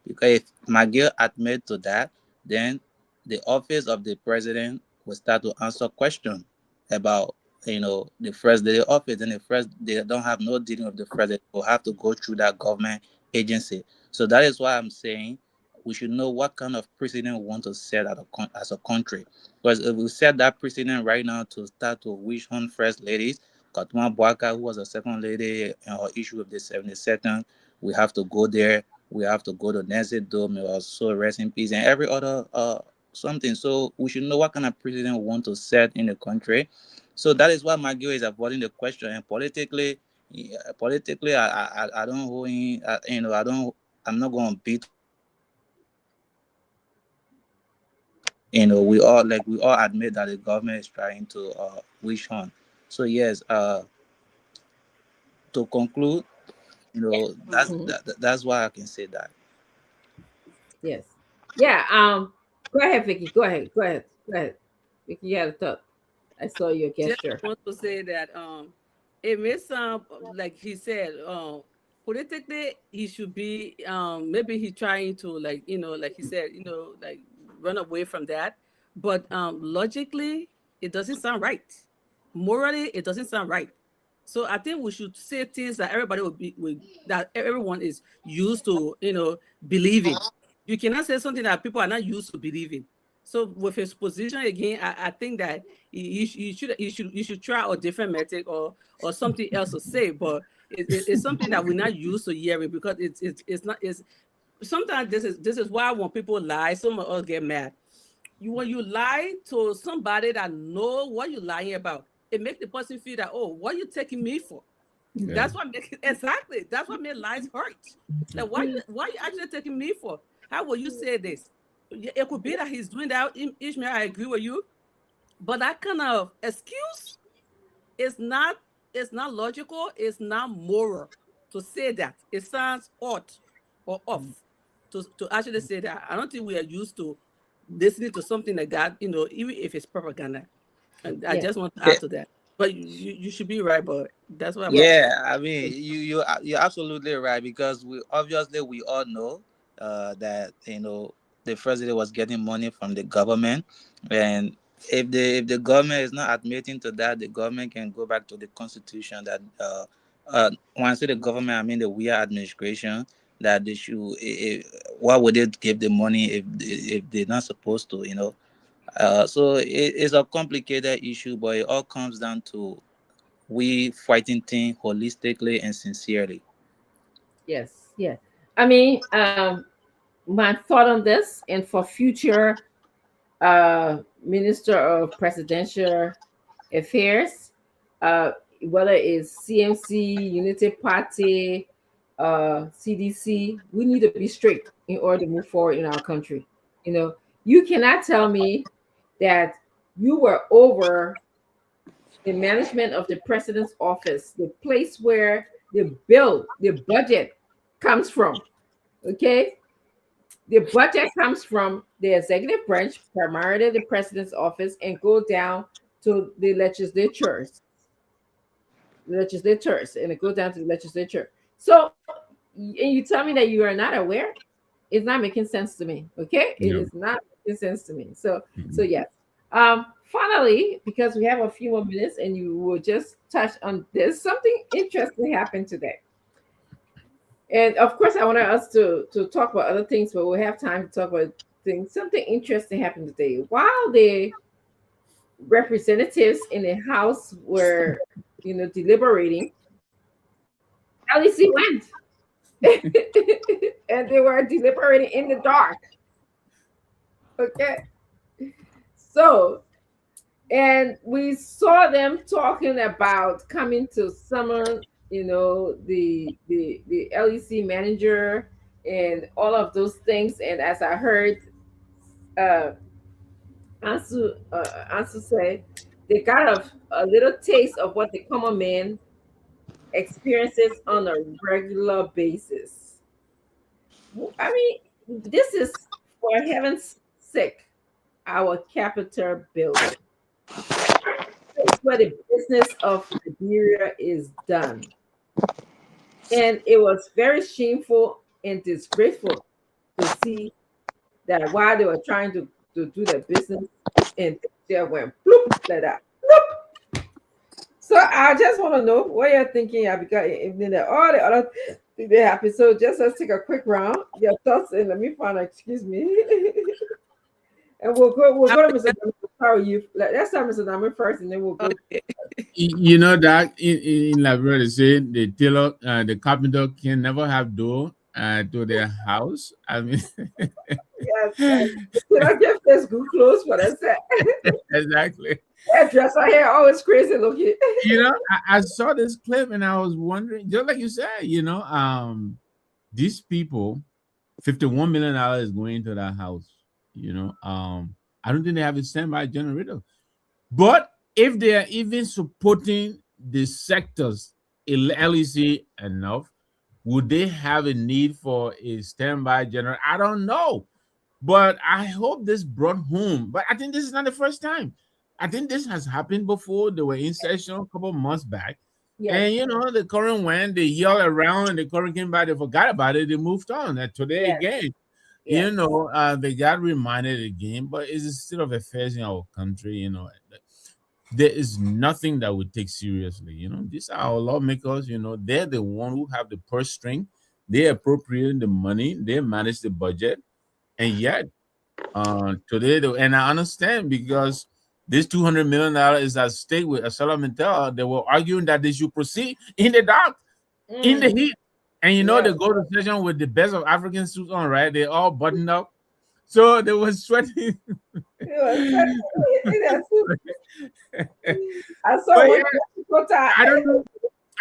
Because if McGill admit to that, then the office of the president will start to answer questions about the first lady office. And the first they don't have no dealing with the president. Will have to go through that government agency. So that is why I'm saying we should know what kind of precedent we want to set as a country. Because if we set that precedent right now to start to wish on first ladies, Katuma Bwaka, who was a second lady issue of the 72nd, we have to go there. We have to go to Nancy Dome, also rest in peace, and every other something. So we should know what kind of precedent we want to set in the country. So that is why McGill is avoiding the question. And politically, yeah, politically, I don't hold in, I don't. I'm not going to beat on his chest we all admit that the government is trying to wish on. So yes, to conclude, that's Mhm. that's why I can say that. Yes. Yeah. Go ahead, Vicky. Go ahead. Go ahead. Go ahead. Vicky, you had a thought. I saw your Just gesture. want to say that it may sound like he said politically he should be maybe he trying to like like he said like run away from that, but logically it doesn't sound right. Morally it doesn't sound right. So I think we should say things that everybody that everyone is used to believing. You cannot say something that people are not used to believing. So with his position again, I think that you should try a different method or something else to say, but it's something that we're not used to hearing because it's not it's sometimes this is why when people lie, some of us get mad. When you lie to somebody that know what you're lying about, it makes the person feel that, oh, what you taking me for? Yeah. That's what makes exactly. That's what makes lies hurt. Like why you actually taking me for? How will you say this? It could be that he's doing that. Ishmael, I agree with you, but that kind of excuse is not it's not logical. It's not moral to say that. It sounds odd or off to actually say that. I don't think we are used to listening to something like that. Even if it's propaganda. And I Yes. just want to Yeah, add to that. But you should be right, but that's what I want to say. yeah. I mean, you're absolutely right, because we all know that the president was getting money from the government, and if the government is not admitting to that, the government can go back to the constitution that when I say the government, I mean the we administration, that they should. Why would they give the money if they're not supposed to? So it's a complicated issue, but it all comes down to we fighting things holistically and sincerely. Yes. Yes. I mean, my thought on this, and for future Minister of Presidential Affairs, uh, whether it's CMC, Unity Party, CDC, we need to be strict in order to move forward in our country. You cannot tell me that you were over the management of the president's office, the place where the budget comes from. Okay, the budget comes from the executive branch, primarily the president's office, and go down to the legislatures. legislators, and it goes down to the legislature. So, and you tell me that you are not aware, it's not making sense to me. Okay, it Yeah. is not making sense to me. So Mhm. yes. Finally, because we have a few more minutes, and you will just touch on this, something interesting happened today. And of course, I wanted us to talk about other things, but we'll have time to talk about things. Something interesting happened today. While the representatives in the House were, deliberating, LEC went. And they were deliberating in the dark. Okay. So, and we saw them talking about coming to summon, the LEC manager and all of those things. And as I heard uh Ansu say, they got a little taste of what the common man experiences on a regular basis. I mean, this is, for heaven's sake, our Capitol building. It's where the business of Liberia is done. And it was very shameful and disgraceful to see that while they were trying to do their business, and they went bloop like that. So I just want to know what you're thinking, because all the other things that happen. So just let's take a quick round. Your thoughts, and let me find. Excuse me, and we'll go to Mr. Dami. How are you? Let's start Mr. Dami first, and then we'll go. Okay. You know that in Liberia they say the carpenter can never have door to their house. I mean, Yes, yes. Did I get this good clothes for that set? exactly. That dress I had always crazy looking. I saw this clip and I was wondering, just like you said, these people, $51 million is going into that house. I don't think they have a standby generator. But if they are even supporting the sectors LEC enough, would they have a need for a standby generator? I don't know. But I hope this brought home. But I think this is not the first time. I think this has happened before. They were in session a couple of months back. Yes, And the current went, they yelled around, and the current came back, they forgot about it, they moved on. And today yes, again, yes, they got reminded again, but it's a state of affairs in our country, there is nothing that we take seriously. These are our lawmakers, they're the one who have the purse string, they appropriate the money, they manage the budget, and yet today, and I understand because this $200 million is at stake with Assalamualaikum. They were arguing that they should proceed in the dark, in the mm, heat. And they yes. go to session with the best of African suits on, right? They all buttoned up. So they were sweating. It was I saw But one yeah, time. I don't know.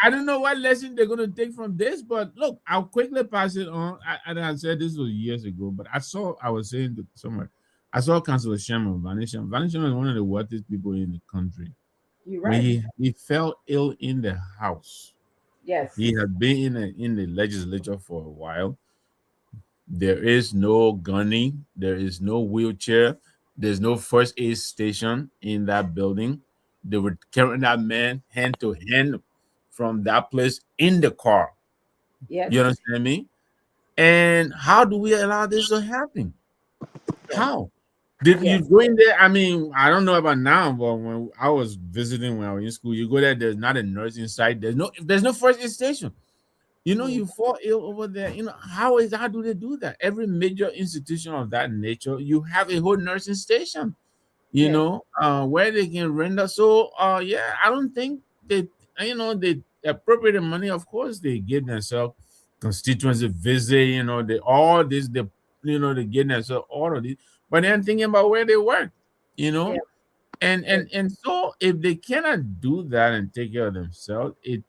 I don't know what lesson they're going to take from this, but look, I'll quickly pass it on. I said this was years ago, but I was saying to somewhere, I saw Councilor Sherman Vanisham. Vanisham is one of the wealthiest people in the country. You're When right. he fell ill in the house, he Yes, had been in the legislature for a while. There is no gunning, there is no wheelchair, there's no first aid station in that building. They were carrying that man hand to hand from that place in the car. You yes, understand me? And how do we allow this to happen? yes, How? Did you yes, go in there? I mean, I don't know about now, but when I was visiting when I was in school, you go there, there's not a nurse inside, there's no first aid station. mm, You fall ill over there. How do they do that? Every major institution of that nature, you have a whole nursing station, yes, where they can render. So yeah, I don't think they appropriate the money. Of course, they give themselves constituency visit, they all this, they give themselves all of this, but then thinking about where they work, you yes, know. And yes, and and so if they cannot do that and take care of themselves, it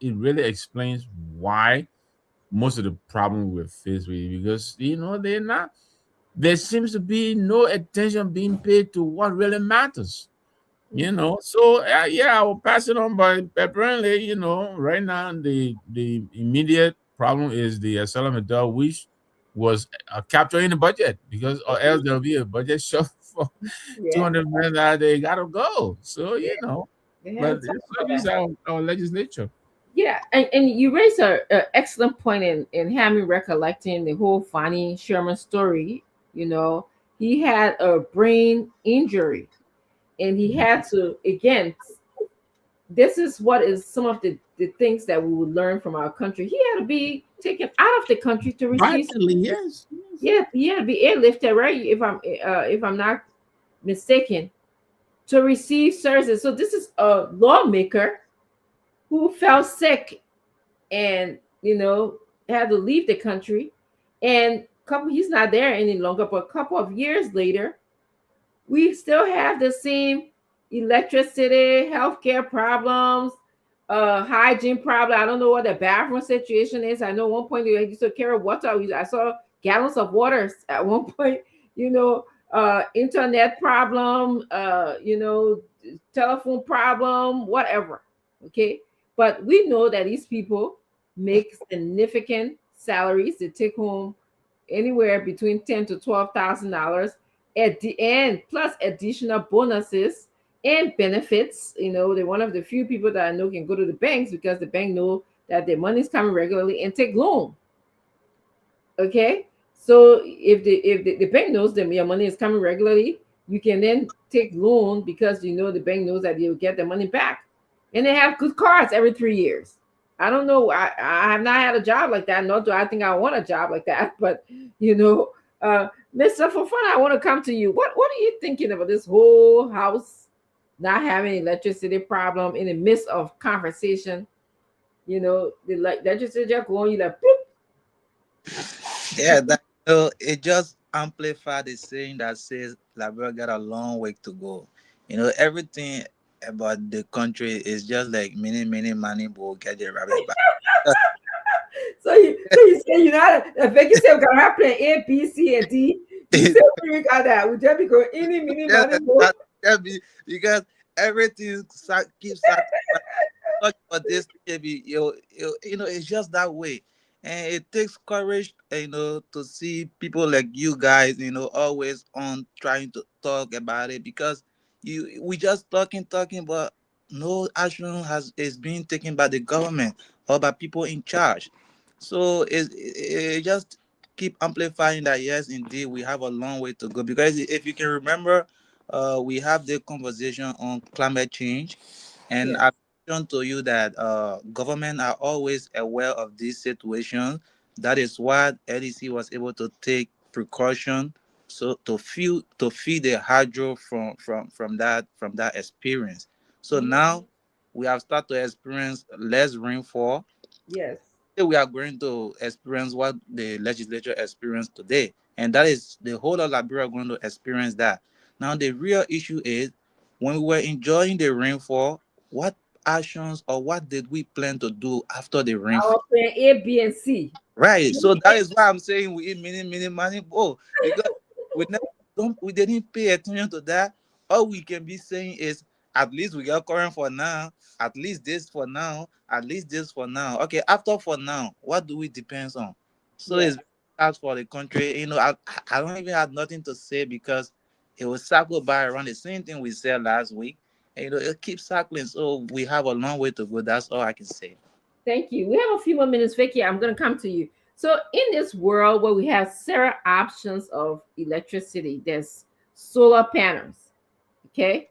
really explains why most of the problem we're faced with, because they're not there seems to be no attention being paid to what really matters. mhm, So yeah, I will pass it on, but apparently, right now the immediate problem is the asylum adult, which was captured in the budget, because or else there'll be a budget short for yes, 200 million that they gotta go. So yes, They But haven't talked such about is that. our legislature. Yeah, and you raised a excellent point in having recollecting the whole Fannie Sherman story. You know, he had a brain injury, and he had to again. This is what is some of the things that we would learn from our country. He had to be taken out of the country to receive. Vitally, yes. Yes. Yeah, he had to be airlifted, right? If I'm not mistaken, to receive services. So this is a lawmaker who fell sick and had to leave the country, and couple he's not there any longer. But a couple of years later, we still have the same electricity, healthcare problems, hygiene problem. I don't know what the bathroom situation is. I know one point they used to carry water. I saw gallons of water at one point. You know, internet problem. Telephone problem. Whatever. Okay, but we know that these people make significant salaries. They take home anywhere between $10,000 to $12,000 at the end, plus additional bonuses and benefits. They're one of the few people that I know can go to the banks because the bank know that their money is coming regularly and take loan. Okay, so if the bank knows that your money is coming regularly, you can then take loan because the bank knows that you'll get the money back, and they have good cards every 3 years. I don't know. I have not had a job like that. Nor do I think I want a job like that. But Mr. For fun, I want to come to you. What are you thinking about this whole house not having electricity problem in the midst of conversation? The legislature going, you like, boop. Yeah, it just amplified the saying that says Liberia got a long way to go. Everything about the country is just like many, many money will get the rabbit back. So you say if they say we gonna have plan A, B, C, and D, you say we got that. We just be going any, mini, Yeah, money, more. because everything keeps talk about this, maybe it's just that way, and it takes courage, to see people like you guys, always on trying to talk about it, because we just talking, but no action is being taken by the government or by people in charge. So it just keep amplifying that yes, indeed, we have a long way to go, because if you can remember, we have the conversation on climate change, and Yes. I mentioned to you that government are always aware of this situation. That is why LEC was able to take precaution, so to feed the hydro from that experience. So Mhm. now we have started to experience less rainfall. Yes. We are going to experience what the legislature experienced today, and that is the whole of Liberia going to experience that. Now, the real issue is, when we were enjoying the rainfall, what actions or what did we plan to do after the Our rainfall? plan A, B, and C. Right. So that is why I'm saying we eat many, many money bowl, because we never we didn't pay attention to that. All we can be saying is, at least we got current for now, at least this for now, at least this for now. Okay, after for now, what do we depend on? So Yes. it's hard for the country. I don't even have nothing to say, because it will circle by around the same thing we said last week. And it keeps circling. So we have a long way to go. That's all I can say. Thank you. We have a few more minutes, Vicky. I'm going to come to you. So, in this world where we have several options of electricity, there's solar panels, okay?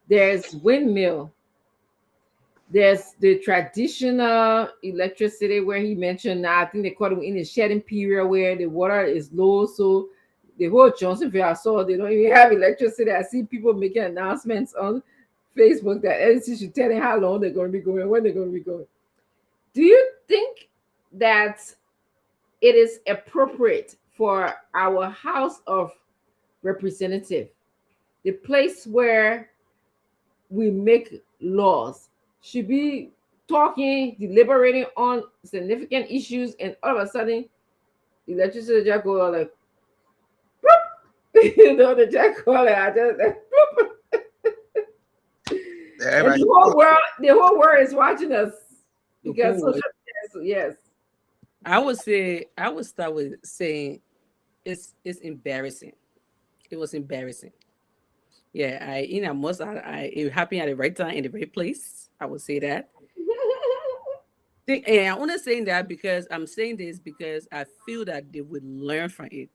There's windmill. There's the traditional electricity where he mentioned now, I think they call it in the shedding period where the water is low. So, the whole Johnsonville, I saw they don't even have electricity. I see people making announcements on Facebook that LC should tell them how long they're going to be going, when they're going to be going. Do you think that it is appropriate for our House of Representative, the place where we make laws, should be talking, deliberating on significant issues, and all of a sudden the legislature just go like, the just go like, I just and Everybody, the whole world is watching us The because whole social yes. I would start with saying it's embarrassing. It was embarrassing Yeah, it happened at the right time in the right place. I would say that. And I'm only saying that because I'm saying this because I feel that they would learn from it.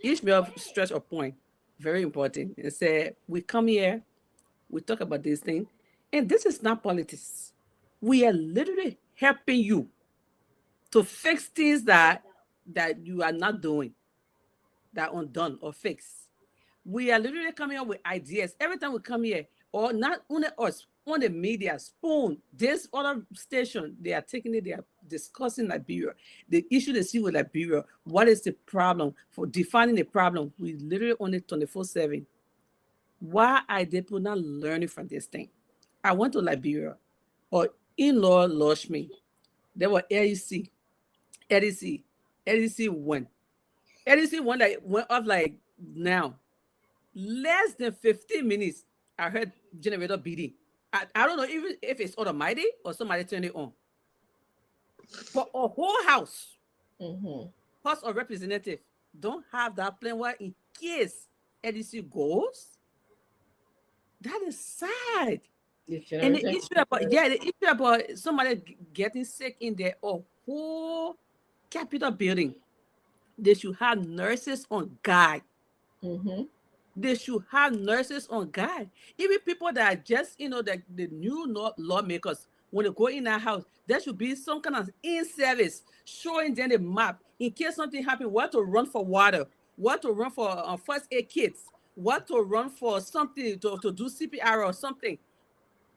Ishmael stressed a point, very important, and said, "We come here, we talk about this thing, and this is not politics. We are literally helping you to fix things that you are not doing, that are undone or fixed. We are literally coming up with ideas every time we come here, or not only us, on the media, Spoon, this other station, they are taking it, they are discussing Liberia, the issue they see with Liberia, what is the problem, for defining the problem. We literally on it 24/7. Why are people not learning from this thing? I went to Liberia, or in-law lodged me. There were LEC, LEC, LEC went. LEC one that went off like now. Less than 15 minutes, I heard generator beating. I don't know even if it's automatic or somebody turned it on. For a whole house, House of Representative don't have that plan where in case LEC goes, that is sad. And the issue about somebody getting sick in their whole Capitol building, they should have nurses on guard. They should have nurses on guard. Even people that are just, the new lawmakers, when they go in that house, there should be some kind of in-service showing them the map in case something happens, what to run for water, what to run for first aid kits, what to run for something to do CPR or something,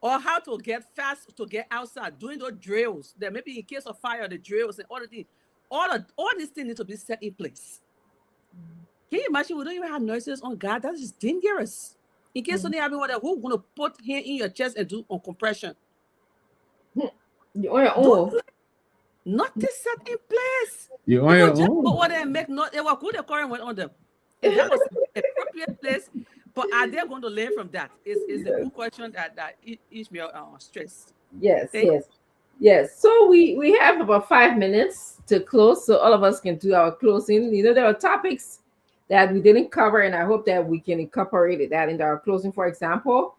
or how to get fast to get outside, doing those drills. That maybe in case of fire, the drills and all the things. All these things need to be set in place. Can you imagine we don't even have nurses on guard? That is dangerous. In case something happens, who's going to put hand in your chest and do on compression? You're on your own. Nothing set in place. You're on your Just own. go over there and make not. They were good. The current went on them. If that was an appropriate place, but are they going to learn from that? Is the good question that Ishmael stress. Yes. So we have about 5 minutes to close, so all of us can do our closing. There are topics that we didn't cover, and I hope that we can incorporate that into our closing. For example,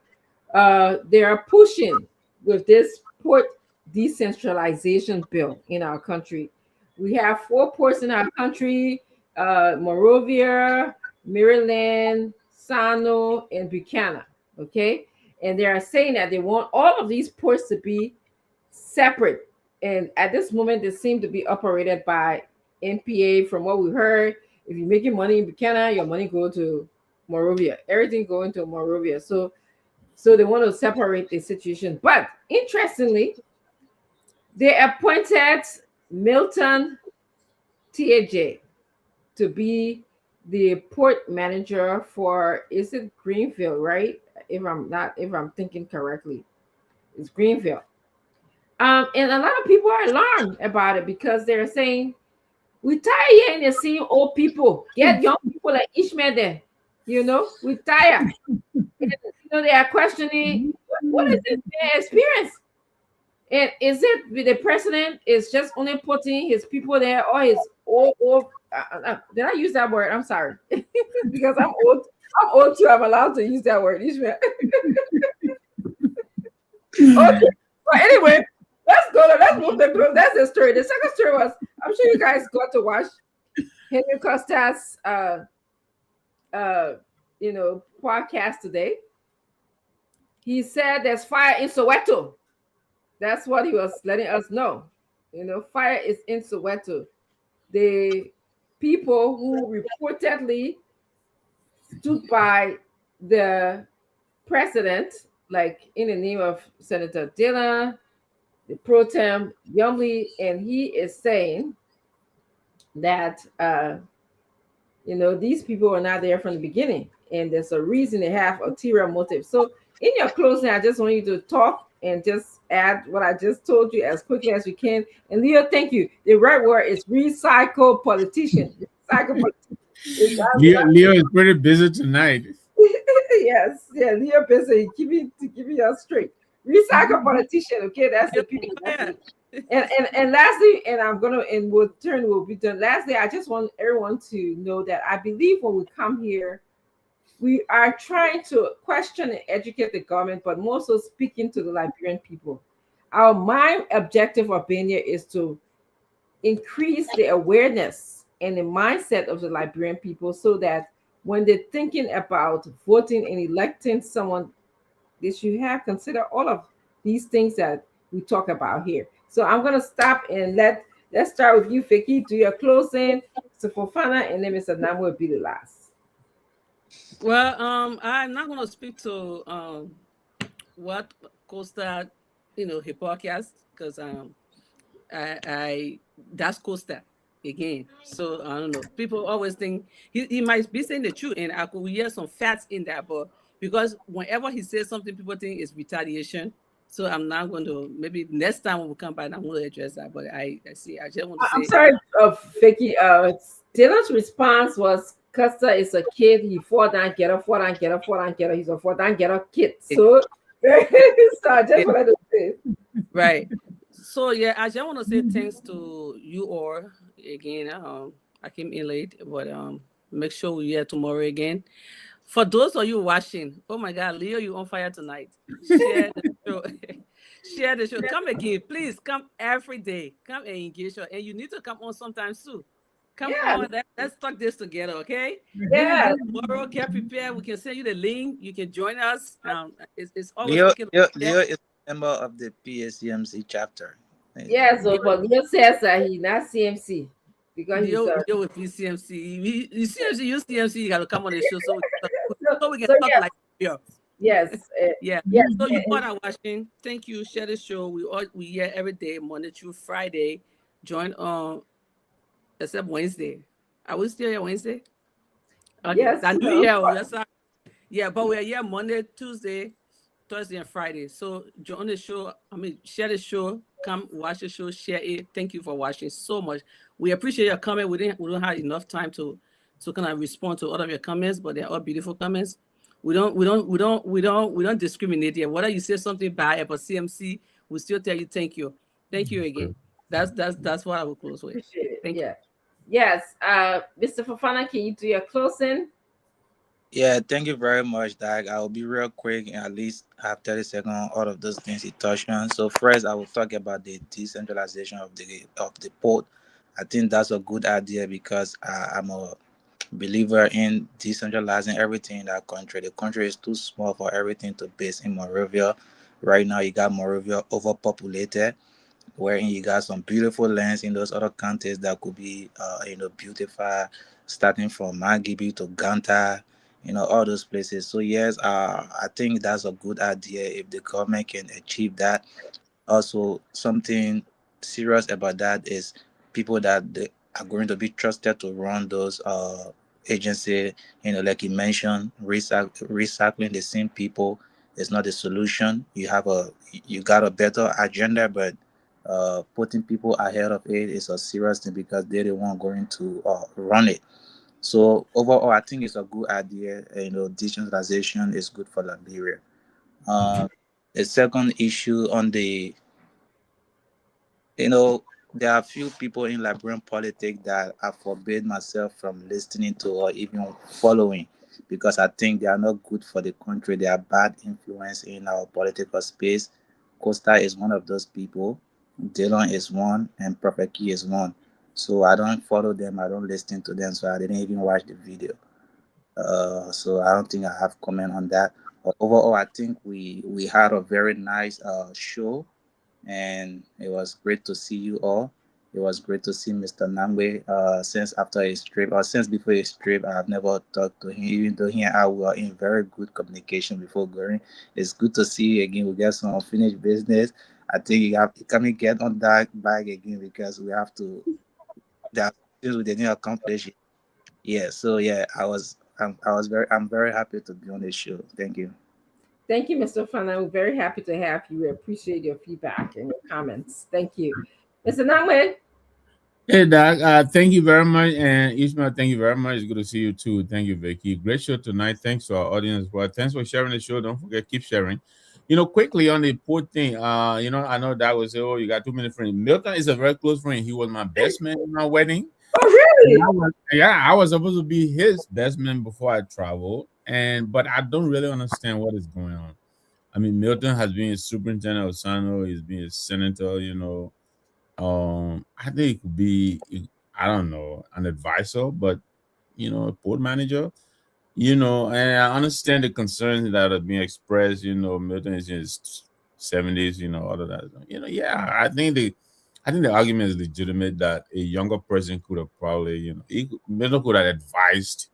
they are pushing with this port decentralization bill in our country. We have 4 ports in our country: Monrovia, Maryland, Sano, and Buchanan. Okay, and they are saying that they want all of these ports to be separate. And at this moment, they seem to be operated by NPA. From what we heard, if you're making money in Buchanan, your money go to Monrovia. Everything going to Monrovia. So they want to separate the situation. But interestingly, they appointed Milton TAJ to be the port manager for, is it Greenfield, right? If I'm thinking correctly, it's Greenfield. And a lot of people are alarmed about it because they're saying, we tired hearing the same old people. Get young people like Ishmael there. We tired. They are questioning, what is this their experience? And is it the president is just only putting his people there, or his old did I use that word? I'm sorry. Because I'm old. I'm old too. I'm allowed to use that word, Ishmael. Okay. But anyway, let's move the group. That's the story. The second story was, I'm sure you guys got to watch Henry Costa's podcast today. He said there's fire in Soweto. That's what he was letting us know. Fire is in Soweto. The people who reportedly stood by the president, like in the name of Senator Dillon, the pro tem Yumley, and he is saying that these people are not there from the beginning, and there's a reason they have ulterior motive. So in your closing, I just want you to talk and just add what I just told you as quickly as you can. And Leo, thank you. The right word is recycle politician. Leo is pretty busy tonight. Yes, Leo busy keeping us straight. Recycle politician, okay? That's the people. And lastly, and we'll be done. Lastly, I just want everyone to know that I believe when we come here, we are trying to question and educate the government, but more so speaking to the Liberian people. My objective of being here is to increase the awareness and the mindset of the Liberian people so that when they're thinking about voting and electing someone, they should have consider all of these things that we talk about here. So I'm gonna stop and let's start with you, Vicky. Do your closing, Mr. Fofana, and then Mr. Nam will be the last. Well, I'm not going to speak to what Costa, he podcast because I that's Costa again. So I don't know. People always think he might be saying the truth, and I could hear some facts in that, but because whenever he says something, people think it's retaliation. So I'm not going to. Maybe next time when we come back, I'm going to address that. But I see. I just want to I'm say, sorry, Vicky. Dylan's response was Custer is a kid. He fall down, get up, fall down, get up, fall down, get up. He's a fall down, get up kid. So, so I just wanted to say. right. So yeah, I just want to say thanks to you all again. I came in late, but make sure we're here tomorrow again. For those of you watching, oh my God, Leo, you on fire tonight. Share the show. Share the show. Come again, please. Come every day. Come and engage. And you need to come on sometimes too. Come Yeah. on. Let's talk this together, okay? Yeah. Tomorrow, get prepared. We can send you the link. You can join us. It's always Leo, speaking. Leo is a member of the PSCMC chapter. Yeah, so but Leo says that he's not CMC because he's Leo with CMC. You CMC, you CMC, you gotta come on the show so we can so talk yes, like here. yes, Yeah. yes. So you all are watching. Thank you. Share the show. We here every day, Monday through Friday. Join except Wednesday. Are we still here Wednesday? Okay. Yes, That new no. year. Yes, yeah, but we're here Monday, Tuesday, Thursday, and Friday. So join the show. Share the show. Come watch the show. Share it. Thank you for watching so much. We appreciate your comment. We don't have enough time to kind of respond to all of your comments, but they're all beautiful comments. We don't discriminate here. Whether you say something bad about CMC, we still tell you thank you. Thank you again. That's what I will close with. Appreciate it. Thank Yeah. Yes. Mr. Fofana, can you do your closing? Yeah, thank you very much, Dag. I'll be real quick and at least have 30 seconds on all of those things he touched on. So first I will talk about the decentralization of the port. I think that's a good idea because I'm a believer in decentralizing everything in that country. The country is too small for everything to base in Moravia. Right now you got Moravia overpopulated, wherein you got some beautiful lands in those other counties that could be beautified, starting from Magibi to Ganta, all those places. So yes, I think that's a good idea if the government can achieve that. Also, something serious about that is people that they are going to be trusted to run those agency. Like you mentioned, recycling the same people is not the solution. You got a better agenda, but putting people ahead of it is a serious thing because they're the one going to run it. So overall, I think it's a good idea. Decentralization is good for Liberia. Um, the second issue on the you know, there are few people in Liberian politics that I forbid myself from listening to or even following because I think they are not good for the country. They are bad influence in our political space. Costa is one of those people. Dylan is one, and Prophet Key is one. So I don't follow them. I don't listen to them. So I didn't even watch the video. So I don't think I have comment on that. But overall, I think we had a very nice show and it was great to see you all. It was great to see Mr. Nangwe. Since after his trip, or since before his trip, I have never talked to him, even though he and I were in very good communication before going. It's good to see you again. We got some unfinished business. I think you have to come and get on that bag again because we have to. There are things we didn't accomplish. Yeah. So yeah, I'm very happy to be on this show. Thank you. Thank you, Mr. Fofana. We're very happy to have you. We appreciate your feedback and your comments. Thank you. Mr. Namwe, Hey, Doc. Thank you very much. And Ishmael, thank you very much. It's good to see you too. Thank you, Vicky. Great show tonight. Thanks to our audience as well. Thanks for sharing the show. Don't forget, keep sharing. Quickly on the port thing, I know that was, oh, you got too many friends. Milton is a very close friend. He was my best man in my wedding. oh really? I was supposed to be his best man before I traveled. and but I don't really understand what is going on. I mean, Milton has been a superintendent of Sano. He's been a senator. I think it could be, I don't know, an advisor, but a port manager. And I understand the concerns that are being expressed. Milton is in his 70s. All of that. Yeah, I think the argument is legitimate that a younger person could have probably, Milton could have advised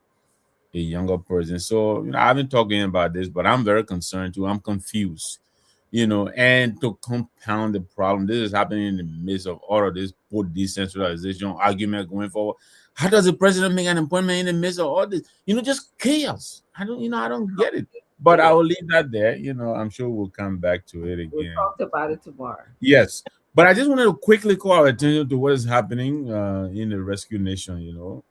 a younger person. So, I've been talking about this, but I'm very concerned too. I'm confused, and to compound the problem, this is happening in the midst of all of this post decentralization argument going forward. How does the president make an appointment in the midst of all this? Just chaos. I don't get it. But I will leave that there. I'm sure we'll come back to it We'll again. talk about it tomorrow. Yes. But I just wanted to quickly call our attention to what is happening in the Rescue Nation,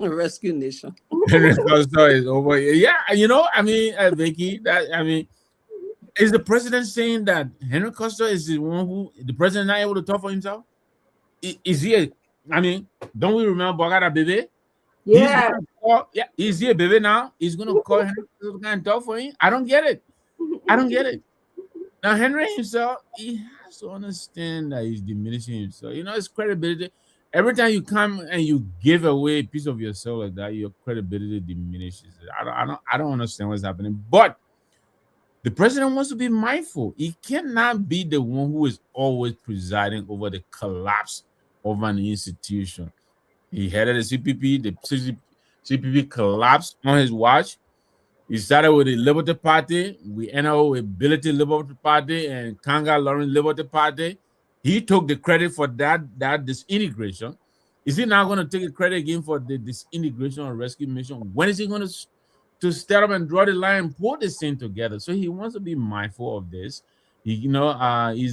Rescue Nation. Henry Costa is over. Yeah, Vicky, is the president saying that Henry Costa is the one who the president not able to talk for himself? Is he? Don't we remember Bogata Bebe? Yeah. Is he a baby now? He's gonna call Henry Costa and talk for him. I don't get it. Now Henry himself, he has to understand that he's diminishing himself. His credibility. Every time you come and you give away a piece of yourself like that, your credibility diminishes. I don't understand what's happening. But the president wants to be mindful. He cannot be the one who is always presiding over the collapse of an institution. He headed the CPP. The CPP collapsed on his watch. He started with the Liberty Party. We ended up with Ability Liberty Party and Kanga Lawrence Liberty Party. He took the credit for that disintegration. Is he now going to take the credit again for the disintegration of Rescue Mission? When is he going to step up and draw the line and put this thing together? So he wants to be mindful of this. He's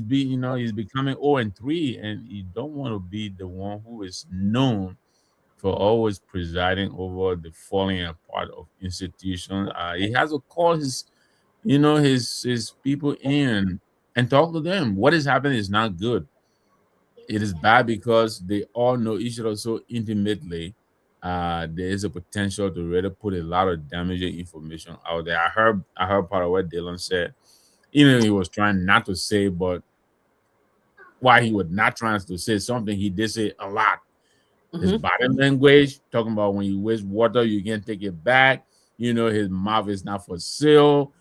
becoming 0-3, and he don't want to be the one who is known for always presiding over the falling apart of institutions. He has to call his people in and talk to them. What is happening is not good. It is bad because they all know each other so intimately. There is a potential to really put a lot of damaging information out there. I heard part of what Dylan said. He was trying not to say, but why he was not trying to say something, he did say a lot. His body language, talking about when you waste water, you can't take it back. His mouth is not for sale.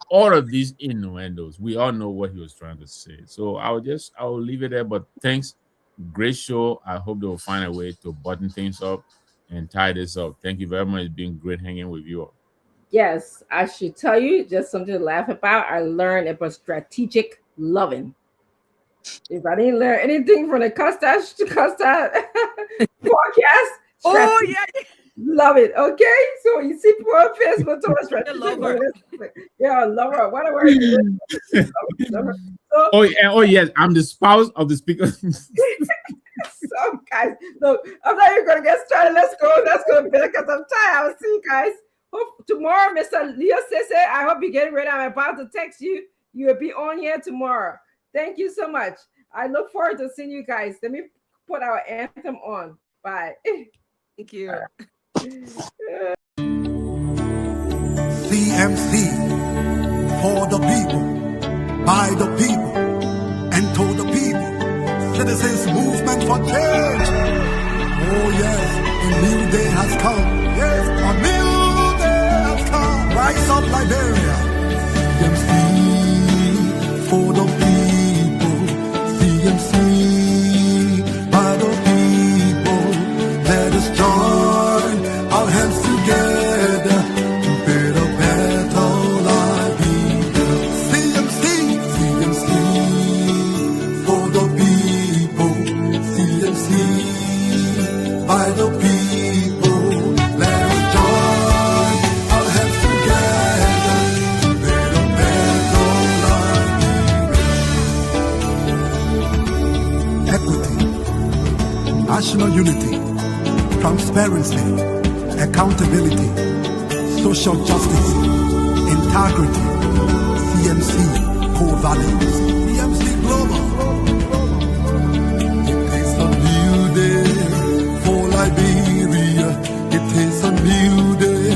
All of these innuendos. We all know what he was trying to say. So I will leave it there. But thanks. Great show. I hope they will find a way to button things up and tie this up. Thank you very much. It's been great hanging with you all. Yes, I should tell you just something to laugh about. I learned about strategic loving. If I didn't learn anything from the Costa podcast, Oh yeah, love it. Okay, so you see, poor Facebook, so much strategic lover. Yeah, lover. What a word. Lover. So, Oh yes, I'm the spouse of the speaker. so guys, look, I'm not even gonna get started. Let's go because I'm tired. I'll see you guys. Hope tomorrow, Mr. Leo Sese. I hope you're getting ready. I'm about to text you. You'll be on here tomorrow. Thank you so much. I look forward to seeing you guys. Let me put our anthem on. Bye. Thank you. CMC for the people, by the people, and to the people. Citizens movement for change. Oh yes, a new day has come. Yes, a new day has come. Rise up, Liberia. CMC for the people. CMC by the people. Let us join our hands together to build a better life. CMC, CMC for the people. CMC by the people. Let us join our hands together to build a better life. Equity, national unity, transparency, accountability, social justice, integrity. CMC core values. CMC Global. It is a new day for Liberia. It is a new day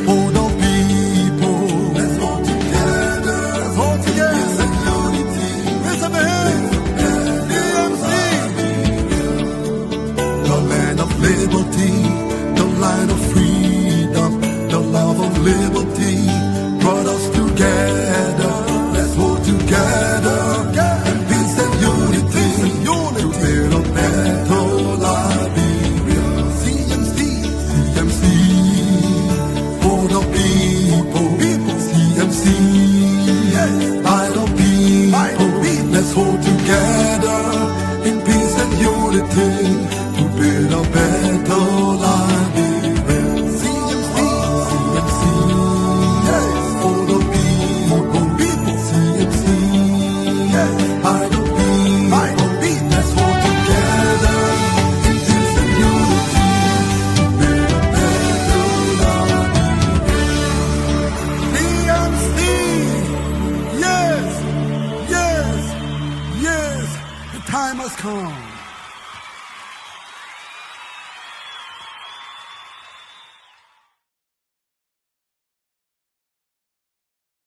for the hold together in peace and unity to build a better life. CMC, yes, for the people, CMC, yes, by the people, let's hold together in peace and unity to build a better life. CMC, yes, yes, yes, the time has come.